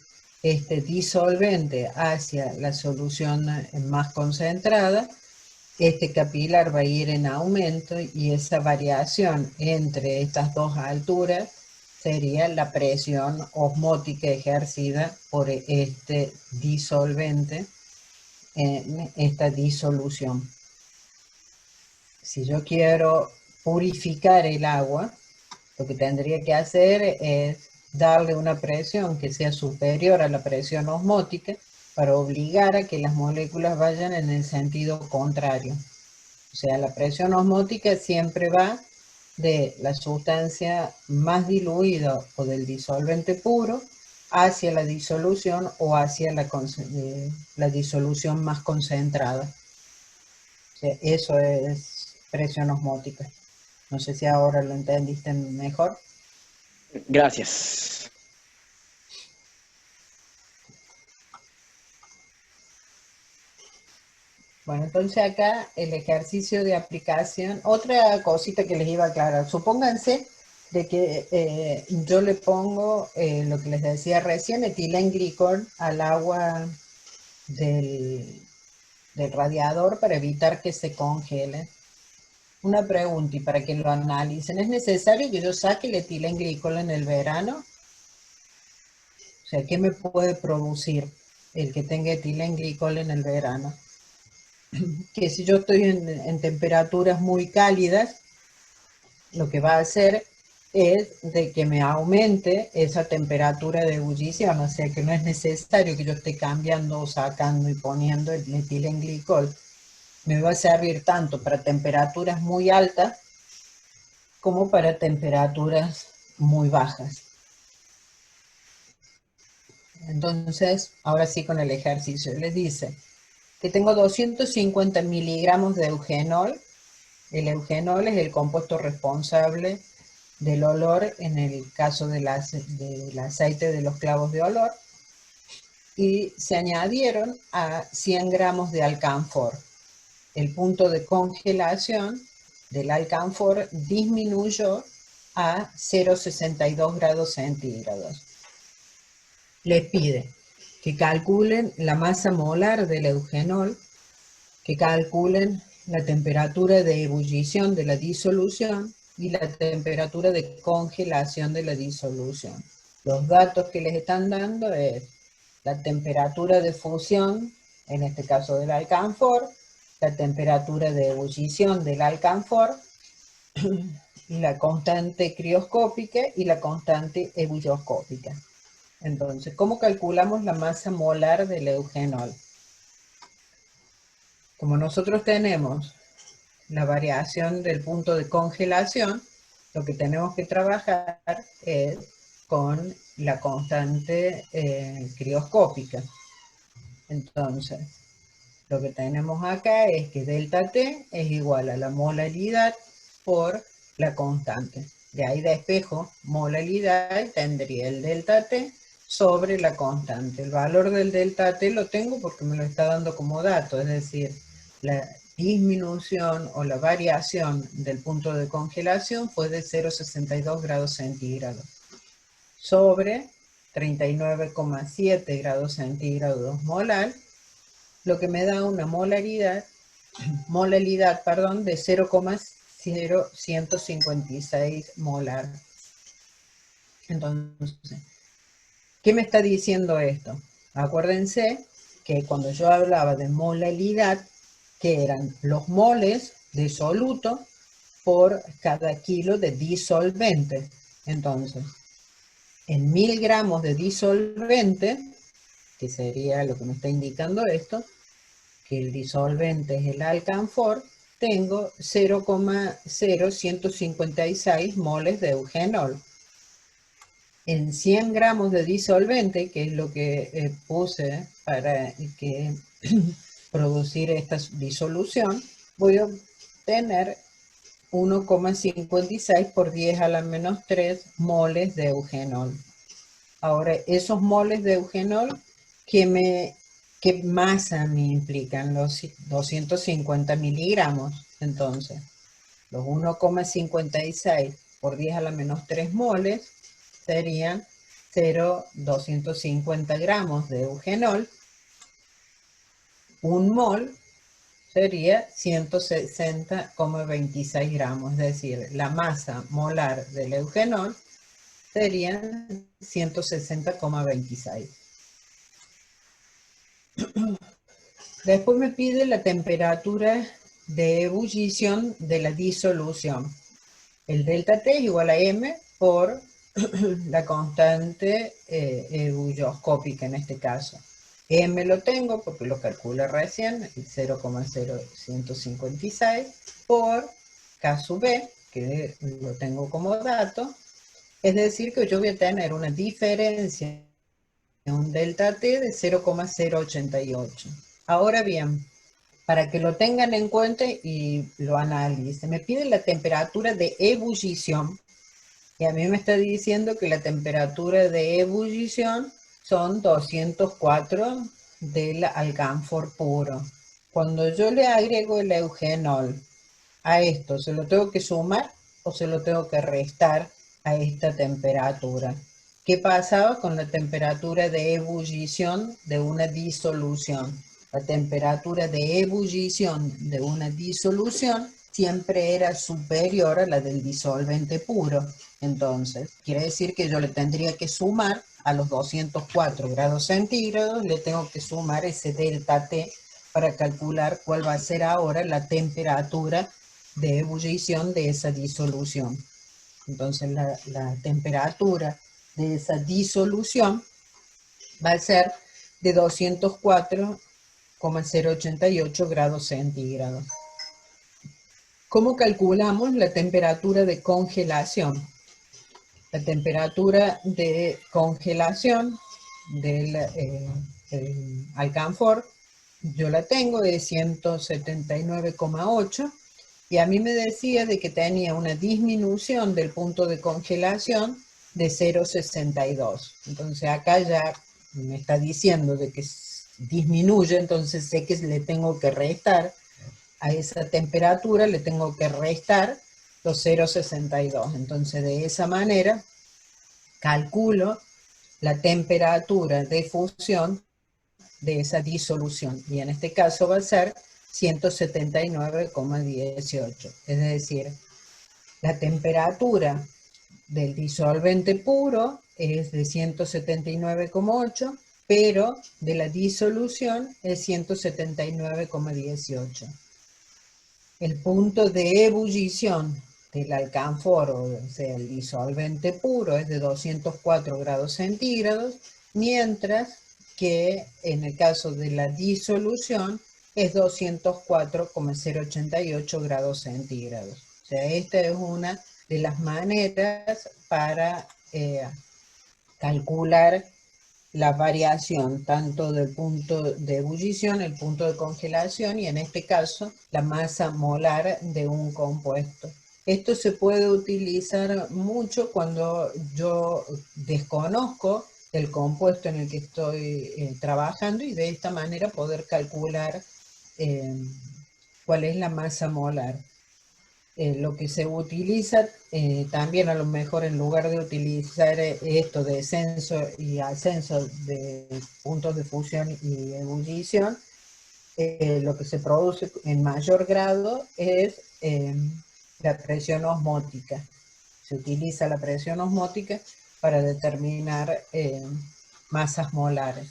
[SPEAKER 1] este disolvente hacia la solución más concentrada, este capilar va a ir en aumento y esa variación entre estas dos alturas sería la presión osmótica ejercida por este disolvente en esta disolución. Si yo quiero purificar el agua, lo que tendría que hacer es darle una presión que sea superior a la presión osmótica para obligar a que las moléculas vayan en el sentido contrario. O sea, la presión osmótica siempre va de la sustancia más diluida o del disolvente puro hacia la disolución o hacia la disolución más concentrada. O sea, eso es presión osmótica. No sé si ahora lo entendiste mejor.
[SPEAKER 3] Gracias.
[SPEAKER 1] Bueno, entonces acá el ejercicio de aplicación, otra cosita que les iba a aclarar, supónganse de que yo le pongo lo que les decía recién, etilenglicol al agua del radiador para evitar que se congele. Una pregunta y para que lo analicen, ¿es necesario que yo saque el etilenglicol en el verano? O sea, ¿qué me puede producir el que tenga etilenglicol en el verano. Que si yo estoy en temperaturas muy cálidas, lo que va a hacer es de que me aumente esa temperatura de ebullición, o sea que no es necesario que yo esté cambiando o sacando y poniendo el etilenglicol. Me va a servir tanto para temperaturas muy altas como para temperaturas muy bajas. Entonces, ahora sí con el ejercicio, les dice que tengo 250 miligramos de eugenol. El eugenol es el compuesto responsable del olor en el caso del aceite de los clavos de olor, y se añadieron a 100 gramos de alcanfor. El punto de congelación del alcanfor disminuyó a 0,62 grados centígrados. Les pide que calculen la masa molar del eugenol, que calculen la temperatura de ebullición de la disolución y la temperatura de congelación de la disolución. Los datos que les están dando es la temperatura de fusión, en este caso del alcanfor, la temperatura de ebullición del alcanfor, la constante crioscópica y la constante ebulloscópica. Entonces, ¿cómo calculamos la masa molar del eugenol? Como nosotros tenemos la variación del punto de congelación, lo que tenemos que trabajar es con la constante crioscópica. Entonces, lo que tenemos acá es que delta T es igual a la molaridad por la constante. De ahí despejo molaridad y tendría el delta T sobre la constante. El valor del delta T lo tengo porque me lo está dando como dato, es decir, la disminución o la variación del punto de congelación fue de 0,62 grados centígrados sobre 39,7 grados centígrados molar, lo que me da una molaridad de 0,0156 molar. Entonces, ¿qué me está diciendo esto? Acuérdense que cuando yo hablaba de molaridad, que eran los moles de soluto por cada kilo de disolvente. Entonces, en 1000 gramos de disolvente, que sería lo que me está indicando esto, que el disolvente es el alcanfor, tengo 0,0156 moles de eugenol. En 100 gramos de disolvente, que es lo que puse para producir esta disolución, voy a obtener 1,56 por 10 a la menos 3 moles de eugenol. Ahora, esos moles de eugenol, ¿qué masa me implican? Los 250 miligramos. Entonces, los 1,56 por 10 a la menos 3 moles serían 0,250 gramos de eugenol. Un mol sería 160,26 gramos, es decir, la masa molar del eugenol sería 160,26. Después me pide la temperatura de ebullición de la disolución. El delta T es igual a M por la constante ebulloscópica en este caso. M lo tengo porque lo calculé recién, el 0,0156 por K sub B, que lo tengo como dato. Es decir, que yo voy a tener una diferencia, un delta T de 0,088. Ahora bien, para que lo tengan en cuenta y lo analicen, me piden la temperatura de ebullición. Y a mí me está diciendo que la temperatura de ebullición son 204 del alcanfor puro. Cuando yo le agrego el eugenol a esto, ¿se lo tengo que sumar o se lo tengo que restar a esta temperatura? ¿Qué pasaba con la temperatura de ebullición de una disolución? La temperatura de ebullición de una disolución siempre era superior a la del disolvente puro. Entonces, quiere decir que yo le tendría que sumar a los 204 grados centígrados, le tengo que sumar ese delta T para calcular cuál va a ser ahora la temperatura de ebullición de esa disolución. Entonces la temperatura de esa disolución va a ser de 204,088 grados centígrados. ¿Cómo calculamos la temperatura de congelación? La temperatura de congelación del alcanfor, yo la tengo de 179,8 y a mí me decía de que tenía una disminución del punto de congelación de 0,62. Entonces acá ya me está diciendo de que disminuye, entonces sé que le tengo que restar a esa temperatura, le tengo que restar los 0,62. Entonces de esa manera calculo la temperatura de fusión de esa disolución, y en este caso va a ser 179,18. Es decir, la temperatura del disolvente puro es de 179,8, pero de la disolución es 179,18. El punto de ebullición del alcanfor, o sea, el disolvente puro, es de 204 grados centígrados, mientras que en el caso de la disolución es 204,088 grados centígrados. O sea, esta es una de las maneras para calcular la variación tanto del punto de ebullición, el punto de congelación y en este caso la masa molar de un compuesto. Esto se puede utilizar mucho cuando yo desconozco el compuesto en el que estoy trabajando y de esta manera poder calcular cuál es la masa molar. Lo que se utiliza también a lo mejor en lugar de utilizar esto de descenso y ascenso de puntos de fusión y ebullición, lo que se produce en mayor grado es la presión osmótica. Se utiliza la presión osmótica para determinar masas molares.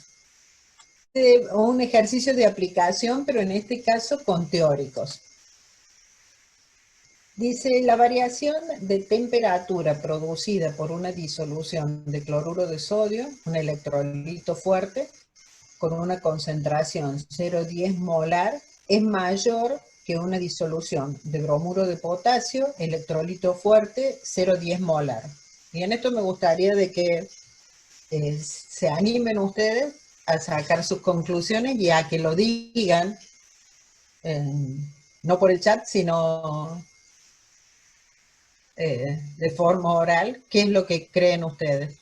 [SPEAKER 1] Un ejercicio de aplicación, pero en este caso con teóricos. Dice, la variación de temperatura producida por una disolución de cloruro de sodio, un electrolito fuerte, con una concentración 0,10 molar, es mayor que una disolución de bromuro de potasio, electrolito fuerte, 0,10 molar. Y en esto me gustaría de que se animen ustedes a sacar sus conclusiones y a que lo digan, no por el chat, sino de forma oral, qué es lo que creen ustedes.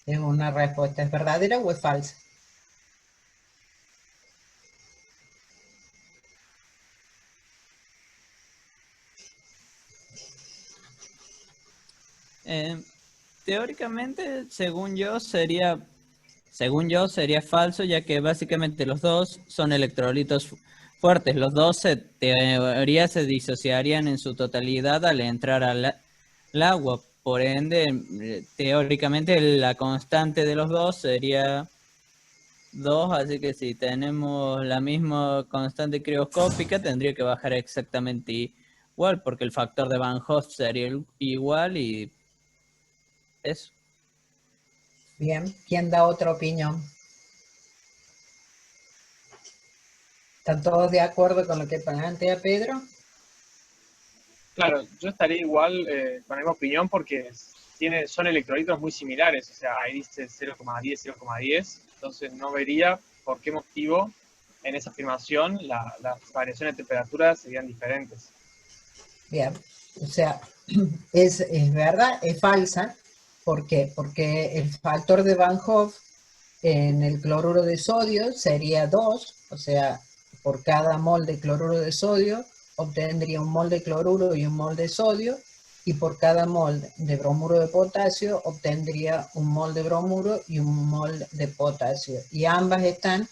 [SPEAKER 1] ¿Es una respuesta, es verdadera o es falsa?
[SPEAKER 2] Teóricamente, según yo, sería falso, ya que básicamente los dos son electrolitos fuertes. Los dos, en teoría, se disociarían en su totalidad al entrar al agua. Por ende, teóricamente, la constante de los dos sería 2, así que si tenemos la misma constante crioscópica, tendría que bajar exactamente igual, porque el factor de Van Hoff sería igual y eso.
[SPEAKER 1] Bien, ¿quién da otra opinión? ¿Están todos de acuerdo con lo que plantea Pedro?
[SPEAKER 4] Claro, yo estaría igual con la misma opinión porque son electrolitos muy similares, o sea, ahí dice 0,10, 0,10, entonces no vería por qué motivo en esa afirmación las variaciones de temperatura serían diferentes.
[SPEAKER 1] Bien, o sea, es verdad, es falsa. ¿Por qué? Porque el factor de Van Hoff en el cloruro de sodio sería 2, o sea, por cada mol de cloruro de sodio obtendría un mol de cloruro y un mol de sodio, y por cada mol de bromuro de potasio obtendría un mol de bromuro y un mol de potasio, y ambas están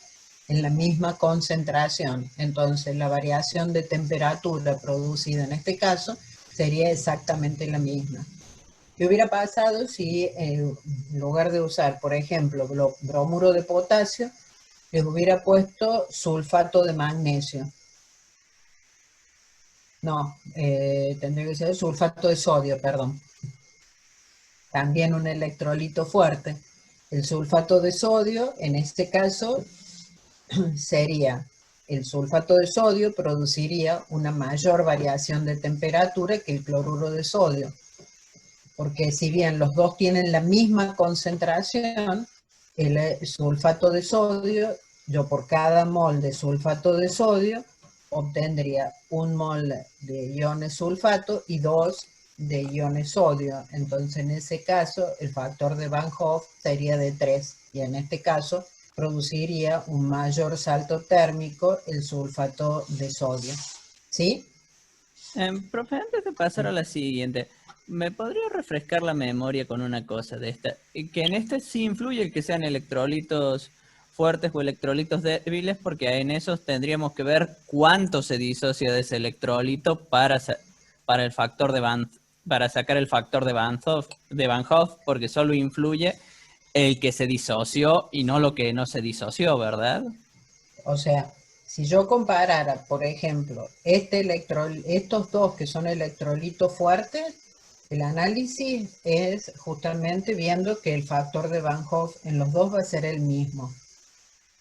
[SPEAKER 1] en la misma concentración. Entonces la variación de temperatura producida en este caso sería exactamente la misma. ¿Qué hubiera pasado si en lugar de usar, por ejemplo, bromuro de potasio, les hubiera puesto sulfato de magnesio? No, tendría que ser sulfato de sodio, perdón. También un electrolito fuerte. El sulfato de sodio, en este caso, sería el sulfato de sodio produciría una mayor variación de temperatura que el cloruro de sodio. Porque si bien los dos tienen la misma concentración, el sulfato de sodio, yo por cada mol de sulfato de sodio obtendría 1 mol de iones sulfato y 2 de iones sodio. Entonces en ese caso el factor de Van Hoff sería de 3 y en este caso produciría un mayor salto térmico el sulfato de sodio. ¿Sí?
[SPEAKER 2] Profe, antes de pasar a la siguiente, ¿me podría refrescar la memoria con una cosa de esta? Que en este sí influye el que sean electrolitos fuertes o electrolitos débiles, porque en esos tendríamos que ver cuánto se disocia de ese electrolito para el factor para sacar el factor de Van Hoff, porque solo influye el que se disoció y no lo que no se disoció, ¿verdad?
[SPEAKER 1] O sea, si yo comparara, por ejemplo, estos dos que son electrolitos fuertes, el análisis es justamente viendo que el factor de Van Hoff en los dos va a ser el mismo.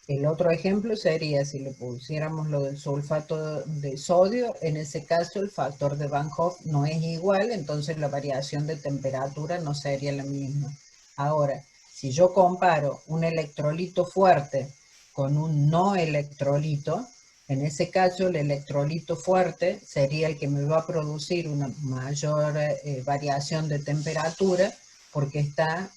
[SPEAKER 1] El otro ejemplo sería si le pusiéramos lo del sulfato de sodio, en ese caso el factor de Van Hoff no es igual, entonces la variación de temperatura no sería la misma. Ahora, si yo comparo un electrolito fuerte con un no electrolito, en ese caso el electrolito fuerte sería el que me va a producir una mayor variación de temperatura porque está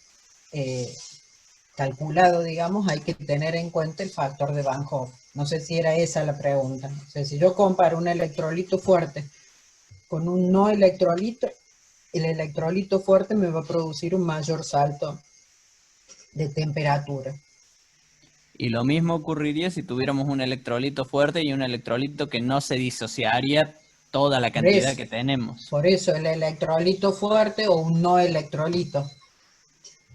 [SPEAKER 1] calculado, digamos, hay que tener en cuenta el factor de Van Hoff. No sé si era esa la pregunta. O sea, si yo comparo un electrolito fuerte con un no electrolito, el electrolito fuerte me va a producir un mayor salto de temperatura.
[SPEAKER 2] Y lo mismo ocurriría si tuviéramos un electrolito fuerte y un electrolito que no se disociaría toda la cantidad que tenemos.
[SPEAKER 1] Por eso el electrolito fuerte o un no electrolito.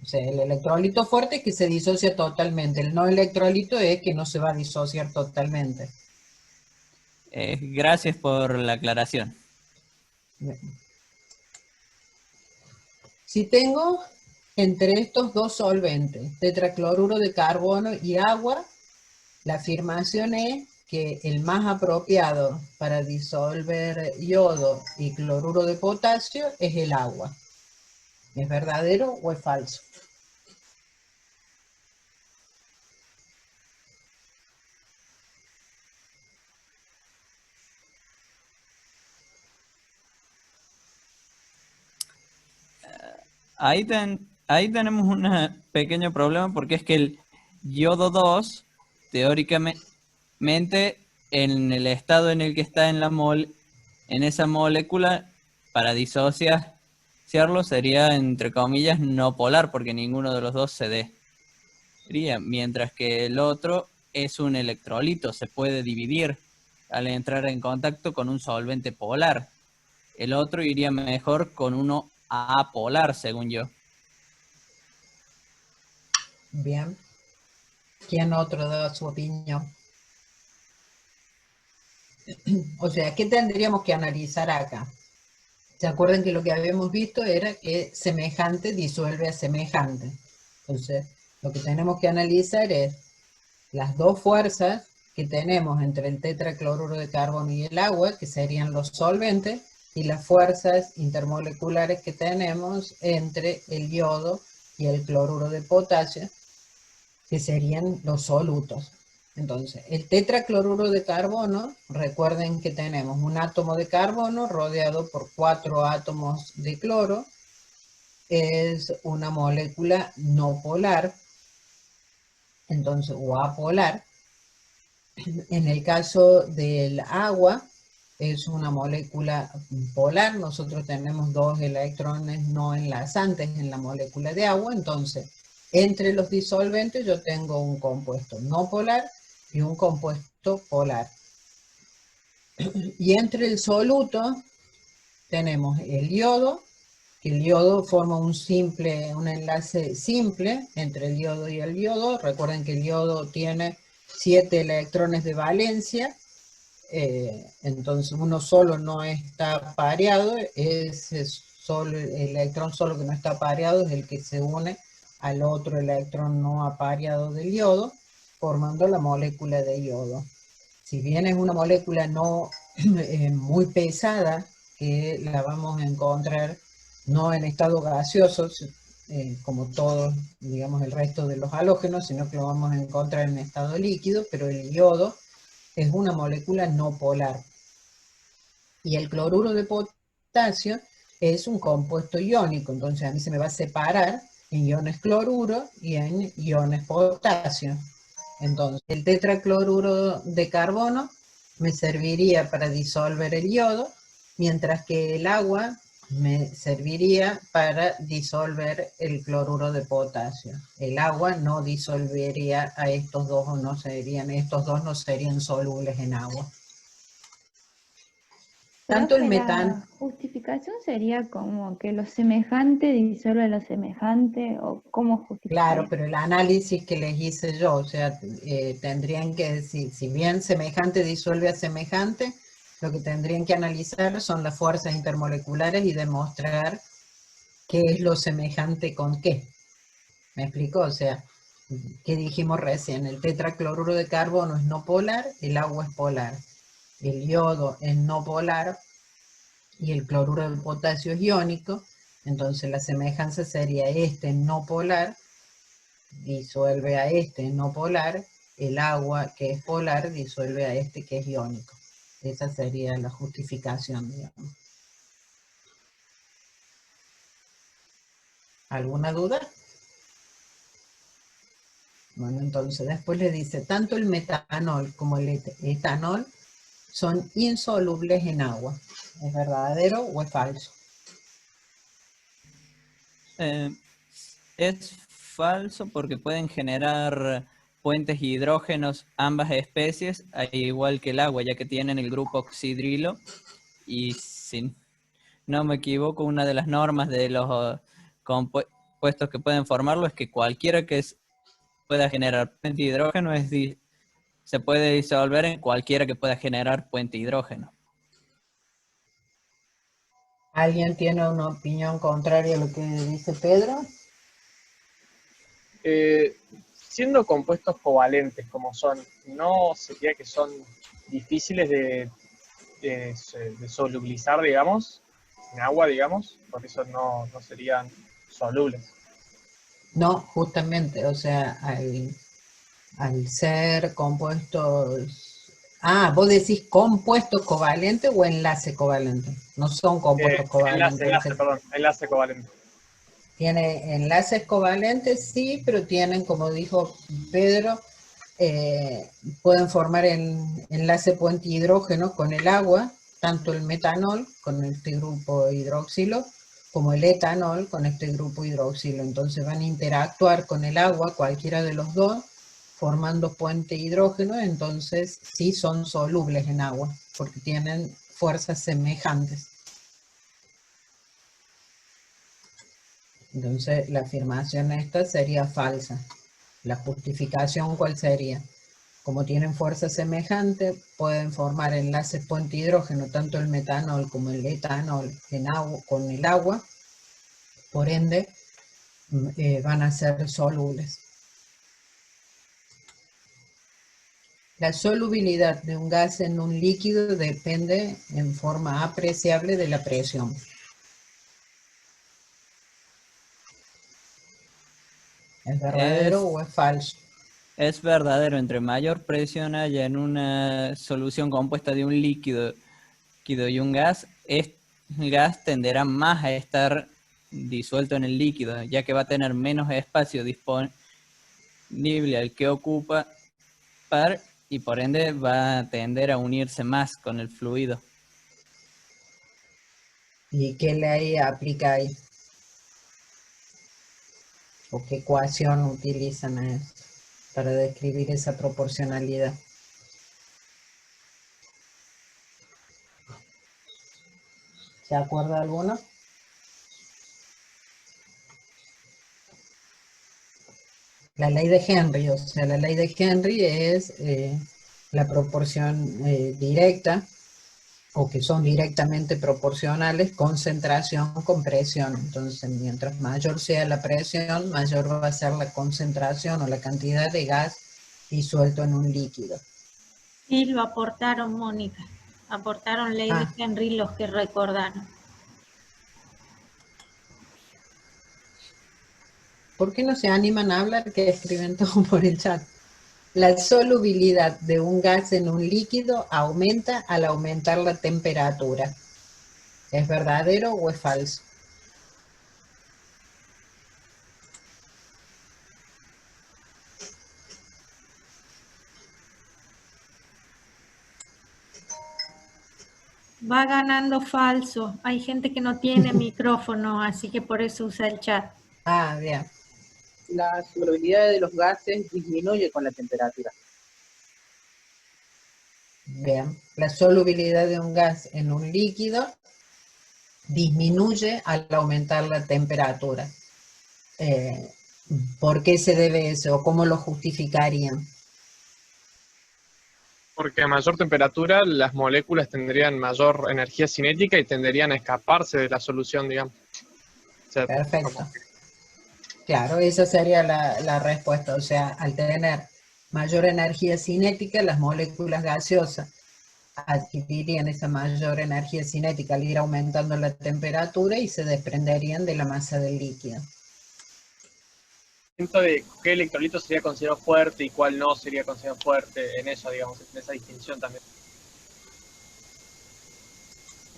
[SPEAKER 1] O sea, el electrolito fuerte es que se disocia totalmente. El no electrolito es que no se va a disociar totalmente.
[SPEAKER 2] Gracias por la aclaración.
[SPEAKER 1] Si tengo entre estos dos solventes, tetracloruro de carbono y agua, la afirmación es que el más apropiado para disolver yodo y cloruro de potasio es el agua. ¿Es verdadero o es falso?
[SPEAKER 2] Ahí tenemos un pequeño problema porque es que el yodo 2, teóricamente, en el estado en el que está en en esa molécula, para disociarlo sería, entre comillas, no polar, porque ninguno de los dos se destruiría, mientras que el otro es un electrolito, se puede dividir al entrar en contacto con un solvente polar. El otro iría mejor con uno apolar, según yo.
[SPEAKER 1] Bien. ¿Quién otro da su opinión? O sea, ¿qué tendríamos que analizar acá? ¿Se acuerdan que lo que habíamos visto era que semejante disuelve a semejante? Entonces, lo que tenemos que analizar es las dos fuerzas que tenemos entre el tetracloruro de carbono y el agua, que serían los solventes, y las fuerzas intermoleculares que tenemos entre el yodo y el cloruro de potasio, que serían los solutos. Entonces, el tetracloruro de carbono, recuerden que tenemos un átomo de carbono rodeado por 4 átomos de cloro, es una molécula no polar, entonces, o apolar. En el caso del agua, es una molécula polar, nosotros tenemos 2 electrones no enlazantes en la molécula de agua, entonces, entre los disolventes yo tengo un compuesto no polar y un compuesto polar. Y entre el soluto tenemos el yodo que el yodo forma un enlace simple entre el yodo y el yodo. Recuerden que el yodo tiene 7 electrones de valencia, entonces uno solo no está pareado, ese solo, el electrón solo que no está pareado es el que se une al otro electrón no apareado del yodo, formando la molécula de yodo. Si bien es una molécula no muy pesada, que la vamos a encontrar no en estado gaseoso, como todos, digamos, el resto de los halógenos, sino que lo vamos a encontrar en estado líquido, pero el yodo es una molécula no polar. Y el cloruro de potasio es un compuesto iónico, entonces a mí se me va a separar en iones cloruro y en iones potasio. Entonces, el tetracloruro de carbono me serviría para disolver el yodo, mientras que el agua me serviría para disolver el cloruro de potasio. El agua no disolvería a estos dos, o no serían, estos dos no serían solubles en agua. Tanto el
[SPEAKER 5] Profe,
[SPEAKER 1] metano.
[SPEAKER 5] la justificación sería como que lo semejante disuelve lo semejante, o cómo justificar
[SPEAKER 1] Claro,
[SPEAKER 5] eso.
[SPEAKER 1] pero el análisis que les hice yo, o sea, tendrían que decir, si bien semejante disuelve a semejante, lo que tendrían que analizar son las fuerzas intermoleculares y demostrar qué es lo semejante con qué. ¿Me explico? O sea, ¿qué dijimos recién? El tetracloruro de carbono es no polar, el agua es polar. El yodo es no polar y el cloruro de potasio es iónico. Entonces la semejanza sería este no polar disuelve a este no polar, el agua que es polar disuelve a este que es iónico. Esa sería la justificación, digamos. ¿Alguna duda? Bueno, entonces después le dice, tanto el metanol como el etanol son insolubles en agua. ¿Es verdadero o es falso?
[SPEAKER 2] Es falso porque pueden generar puentes hidrógenos ambas especies, al igual que el agua, ya que tienen el grupo oxidrilo. Y si no me equivoco, una de las normas de los compuestos que pueden formarlo es que cualquiera que pueda generar puente hidrógeno se puede disolver en cualquiera que pueda generar puente hidrógeno.
[SPEAKER 1] ¿Alguien tiene una opinión contraria a lo que dice Pedro?
[SPEAKER 4] Siendo compuestos covalentes como son, ¿no sería que son difíciles de solubilizar, digamos, en agua, digamos? Por eso no serían solubles.
[SPEAKER 1] No, justamente, o sea, al ser compuestos... Ah, vos decís compuesto covalente o enlace covalente. No son compuestos covalentes.
[SPEAKER 4] Enlace covalente.
[SPEAKER 1] Tiene enlaces covalentes, sí, pero tienen, como dijo Pedro, pueden formar enlace puente hidrógeno con el agua, tanto el metanol con este grupo hidroxilo, como el etanol con este grupo hidroxilo. Entonces van a interactuar con el agua, cualquiera de los dos, formando puente hidrógeno, entonces sí son solubles en agua, porque tienen fuerzas semejantes. Entonces la afirmación esta sería falsa. La justificación, ¿cuál sería? Como tienen fuerza semejante, pueden formar enlaces puente hidrógeno, tanto el metanol como el etanol con el agua, por ende van a ser solubles. La solubilidad de un gas en un líquido depende en forma apreciable de la presión. ¿Es verdadero o es falso?
[SPEAKER 2] Es verdadero, entre mayor presión haya en una solución compuesta de un líquido y un gas, el gas tenderá más a estar disuelto en el líquido, ya que va a tener menos espacio disponible al que ocupa y por ende va a tender a unirse más con el fluido.
[SPEAKER 1] ¿Y qué ley aplica ahí? ¿O qué ecuación utilizan para describir esa proporcionalidad? ¿Se acuerda alguno? La ley de Henry, o sea, la ley de Henry es la proporción directa, o que son directamente proporcionales, concentración con presión. Entonces, mientras mayor sea la presión, mayor va a ser la concentración o la cantidad de gas disuelto en un líquido.
[SPEAKER 6] Sí, lo aportaron, Mónica. Aportaron ley de Henry los que recordaron.
[SPEAKER 1] ¿Por qué no se animan a hablar que escriben todo por el chat? La solubilidad de un gas en un líquido aumenta al aumentar la temperatura. ¿Es verdadero o es falso?
[SPEAKER 6] Va ganando falso. Hay gente que no tiene micrófono, así que por eso usa el chat.
[SPEAKER 1] Ah, bien.
[SPEAKER 7] La solubilidad de los gases disminuye con la temperatura.
[SPEAKER 1] Bien. La solubilidad de un gas en un líquido disminuye al aumentar la temperatura. ¿Por qué se debe eso? ¿O cómo lo justificarían?
[SPEAKER 4] Porque a mayor temperatura las moléculas tendrían mayor energía cinética y tenderían a escaparse de la solución, digamos. O sea,
[SPEAKER 1] Perfecto. Claro, esa sería la respuesta. O sea, al tener mayor energía cinética, las moléculas gaseosas adquirirían esa mayor energía cinética al ir aumentando la temperatura y se desprenderían de la masa del líquido.
[SPEAKER 4] De qué electrolito sería considerado fuerte y cuál no sería considerado fuerte en eso, digamos, en esa distinción también.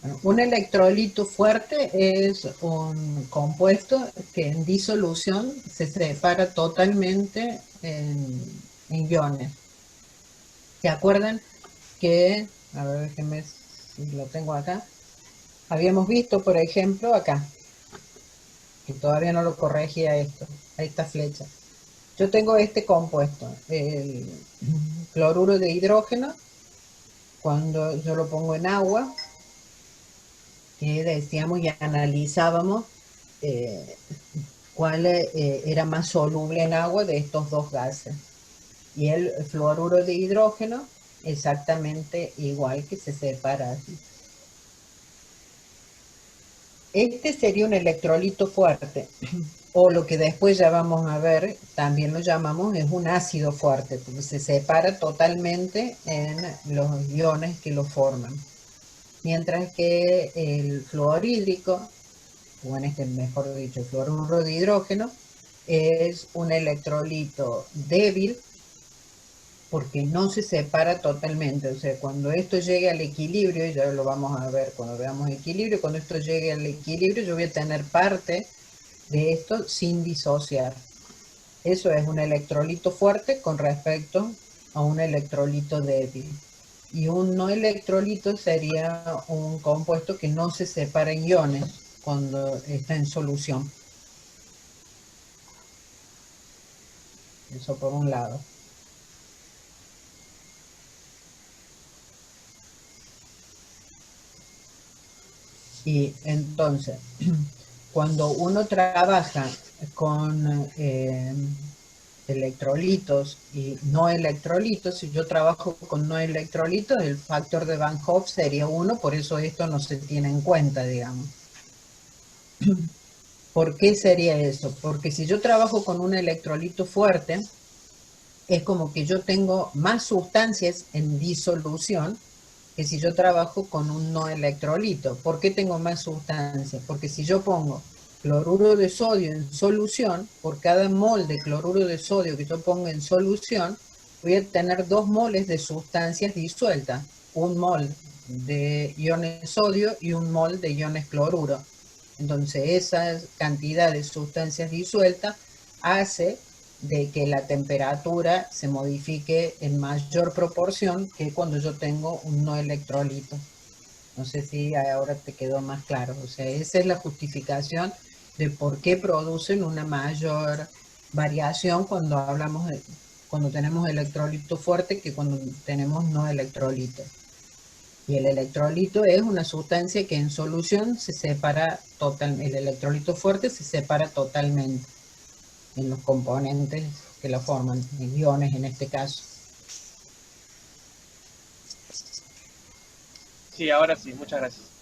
[SPEAKER 1] Bueno, un electrolito fuerte es un compuesto que en disolución se separa totalmente en iones. ¿Se acuerdan que, a ver, déjenme si lo tengo acá, habíamos visto, por ejemplo, acá, que todavía no lo corregía esto, a esta flecha. Yo tengo este compuesto, el cloruro de hidrógeno, cuando yo lo pongo en agua, que decíamos y analizábamos cuál era más soluble en agua de estos dos gases. Y el fluoruro de hidrógeno, exactamente igual, que se separa así. Este sería un electrolito fuerte, o lo que después ya vamos a ver, también lo llamamos, es un ácido fuerte, porque se separa totalmente en los iones que lo forman. Mientras que el fluorhídrico, o en este mejor dicho, el fluoruro de hidrógeno, es un electrolito débil, porque no se separa totalmente. O sea, cuando esto llegue al equilibrio, y ya lo vamos a ver cuando veamos equilibrio, cuando esto llegue al equilibrio yo voy a tener parte de esto sin disociar. Eso es un electrolito fuerte con respecto a un electrolito débil. Y un no electrolito sería un compuesto que no se separa en iones cuando está en solución. Eso por un lado. Y entonces, cuando uno trabaja con electrolitos y no electrolitos, si yo trabajo con no electrolitos, el factor de Van Hoff sería 1, por eso esto no se tiene en cuenta, digamos. ¿Por qué sería eso? Porque si yo trabajo con un electrolito fuerte, es como que yo tengo más sustancias en disolución que si yo trabajo con un no electrolito. ¿Por qué tengo más sustancias? Porque si yo pongo cloruro de sodio en solución, por cada mol de cloruro de sodio que yo ponga en solución, voy a tener 2 moles de sustancias disueltas, un mol de iones sodio y un mol de iones cloruro. Entonces esa cantidad de sustancias disueltas hace de que la temperatura se modifique en mayor proporción que cuando yo tengo un no electrolito. No sé si ahora te quedó más claro. O sea, esa es la justificación de por qué producen una mayor variación cuando hablamos de, cuando tenemos electrolito fuerte que cuando tenemos no electrolito. Y el electrolito es una sustancia que en solución se separa totalmente. El electrolito fuerte se separa totalmente en los componentes que la forman, iones en este caso.
[SPEAKER 4] Sí, ahora sí, muchas gracias.